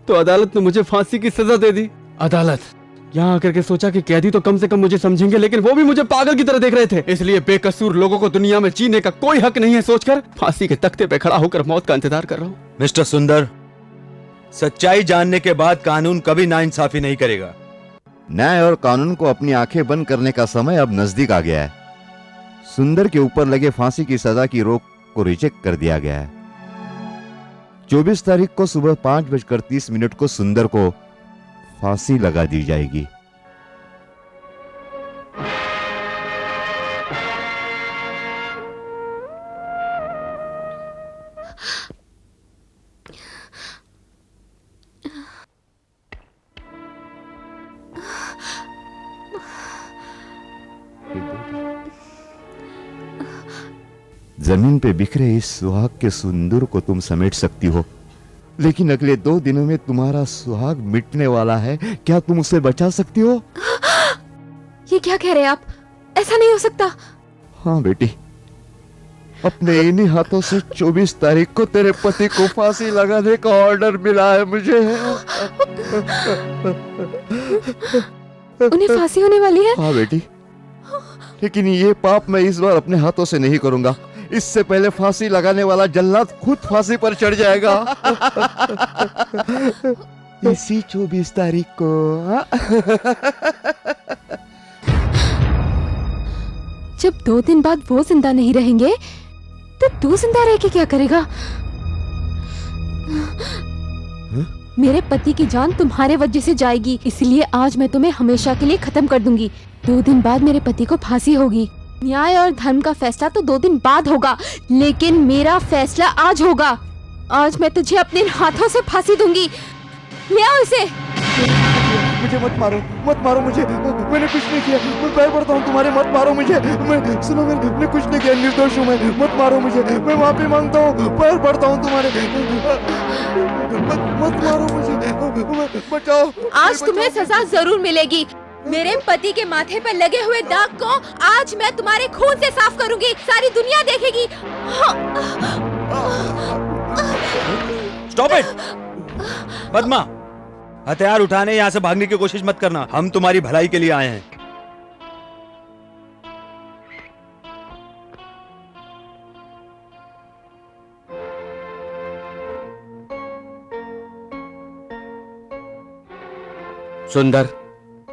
तो अदालत ने मुझे फांसी की सजा दे दी। अदालत यहाँ आकर के सोचा कि कैदी तो कम से कम मुझे समझेंगे, लेकिन वो भी मुझे पागल की तरह देख रहे थे। इसलिए बेकसूर लोगों को दुनिया में जीने का कोई हक नहीं है सोचकर फांसी के तख्ते पे खड़ा होकर मौत का इंतजार कर रहा हूँ। मिस्टर सुंदर, सच्चाई जानने के बाद कानून कभी नाइंसाफी नहीं करेगा। न्याय और कानून को अपनी आंखें बंद करने का समय अब नजदीक आ गया है। सुंदर के ऊपर लगे फांसी की सजा की रोक को रिजेक्ट कर दिया गया है। 24 तारीख को सुबह 5:30 को सुंदर को फांसी लगा दी जाएगी। जमीन पे बिखरे इस सुहाग के सुंदर को तुम समेट सकती हो, लेकिन अगले 2 दिनों में तुम्हारा सुहाग मिटने वाला है। क्या तुम उसे बचा सकती हो? ये क्या कह रहे हैं आप? ऐसा नहीं हो सकता। हाँ बेटी, अपने इन्हीं हाथों से 24 तारीख को तेरे पति को फांसी लगाने का ऑर्डर मिला है मुझे। उन्हें फांसी होने वाली है? हाँ बेटी, लेकिन ये पाप मैं इस बार अपने हाथों से नहीं करूंगा। इससे पहले फांसी लगाने वाला जल्लाद खुद फांसी पर चढ़ जाएगा। इसी 24 तारीख को। जब 2 दिन बाद वो जिंदा नहीं रहेंगे तो तू जिंदा रह के क्या करेगा? मेरे पति की जान तुम्हारे वजह से जाएगी, इसलिए आज मैं तुम्हें हमेशा के लिए खत्म कर दूंगी। 2 दिन बाद मेरे पति को फांसी होगी। न्याय और धर्म का फैसला तो 2 दिन बाद होगा, लेकिन मेरा फैसला आज होगा। आज मैं तुझे अपने हाथों से फांसी दूंगी। ले आओ इसे। मुझे मत मारो, मत मारो मुझे। मैंने कुछ नहीं किया। मैं पैर पड़ता हूँ तुम्हारे, मत मारो मुझे। सुनो, मैंने कुछ नहीं किया, निर्दोष हूँ मैं। मत मारो मुझे, मैं माफी मांगता हूँ, पैर पड़ता हूँ तुम्हारे। मत मारो मुझे, बचाओ। आज तुम्हें सजा जरूर मिलेगी। मेरे पति के माथे पर लगे हुए दाग को आज मैं तुम्हारे खून से साफ करूंगी। सारी दुनिया देखेगी। Stop it! पद्मा, हथियार उठाने, यहाँ से भागने की कोशिश मत करना। हम तुम्हारी भलाई के लिए आए हैं। सुंदर,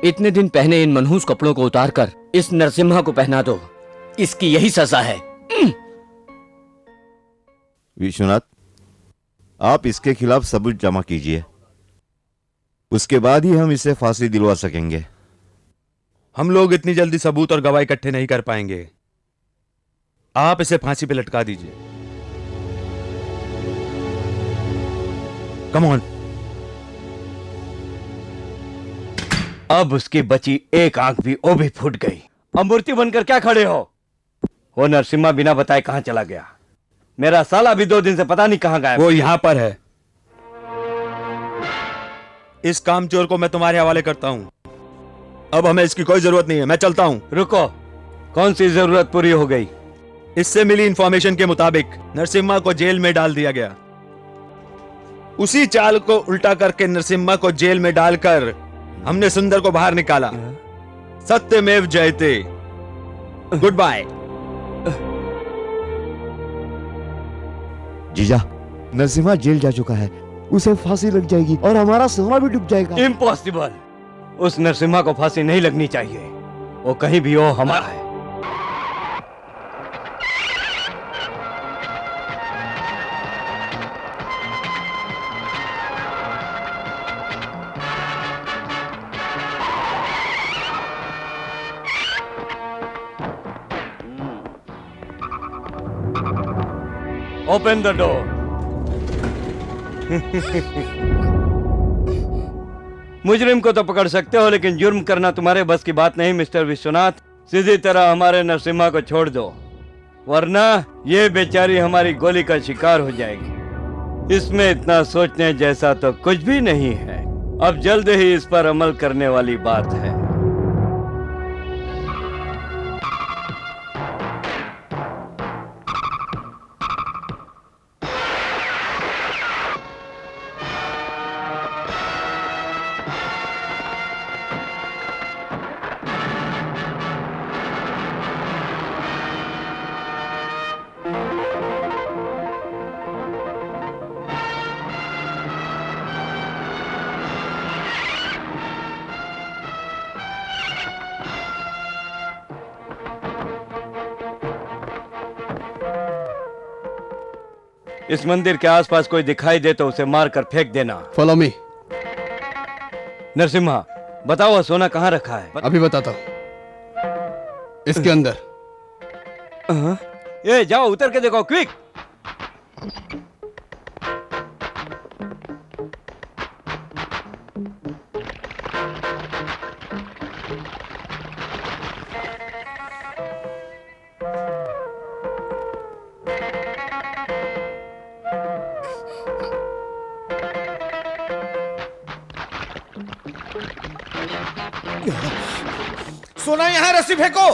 इतने दिन पहने इन मनहूस कपड़ों को उतारकर इस नरसिम्हा को पहना दो। इसकी यही सजा है। विश्वनाथ, आप इसके खिलाफ सबूत जमा कीजिए, उसके बाद ही हम इसे फांसी दिलवा सकेंगे। हम लोग इतनी जल्दी सबूत और गवाही इकट्ठे नहीं कर पाएंगे। आप इसे फांसी पे लटका दीजिए। Come on. अब उसकी बची एक आंख भी वो भी फूट गई। अब मूर्ति बनकर क्या खड़े हो? वो नरसिम्हा बिना बताए कहां चला गया? मेरा साला भी 2 दिन से पता नहीं कहां गायब। वो यहां पर है। इस कामचोर को मैं तुम्हारे हवाले करता हूं। अब हमें इसकी कोई जरूरत नहीं है, मैं चलता हूँ। रुको, कौन सी जरूरत पूरी हो गई? इससे मिली इंफॉर्मेशन के मुताबिक नरसिम्हा को जेल में डाल दिया गया। उसी चाल को उल्टा करके नरसिम्हा को जेल में डालकर हमने सुंदर को बाहर निकाला। सत्यमेव जयते। Good bye. जीजा, नरसिम्हा जेल जा चुका है, उसे फांसी लग जाएगी और हमारा सोना भी डूब जाएगा। इम्पॉसिबल। उस नरसिम्हा को फांसी नहीं लगनी चाहिए, वो कहीं भी हो हमारा है। Open the door. मुजरिम को तो पकड़ सकते हो, लेकिन जुर्म करना तुम्हारे बस की बात नहीं मिस्टर विश्वनाथ। सीधी तरह हमारे नरसिम्हा को छोड़ दो, वरना ये बेचारी हमारी गोली का शिकार हो जाएगी। इसमें इतना सोचने जैसा तो कुछ भी नहीं है। अब जल्द ही इस पर अमल करने वाली बात है। इस मंदिर के आसपास कोई दिखाई दे तो उसे मार कर फेंक देना। Follow me. नरसिम्हा, बताओ सोना कहाँ रखा है? अभी बताता हूँ। इसके अंदर। ये जाओ, उतर के देखो, क्विक। सोना यहाँ, रस्सी फेंको।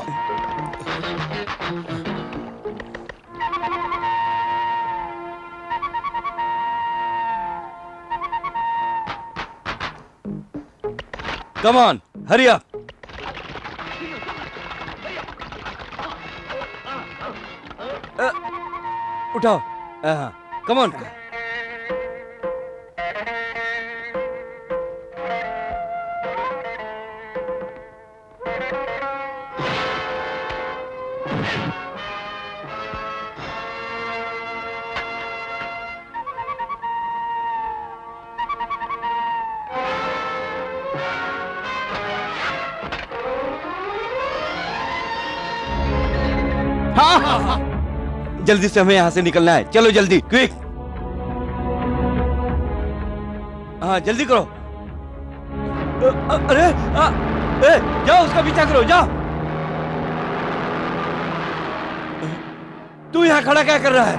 Come on, hurry up. उठाओ, कम ऑन। जल्दी से हमें यहाँ से निकलना है, चलो जल्दी, क्विक। हाँ जल्दी करो। अरे जाओ, उसका पीछा करो, जाओ। तू यहाँ खड़ा क्या कर रहा है?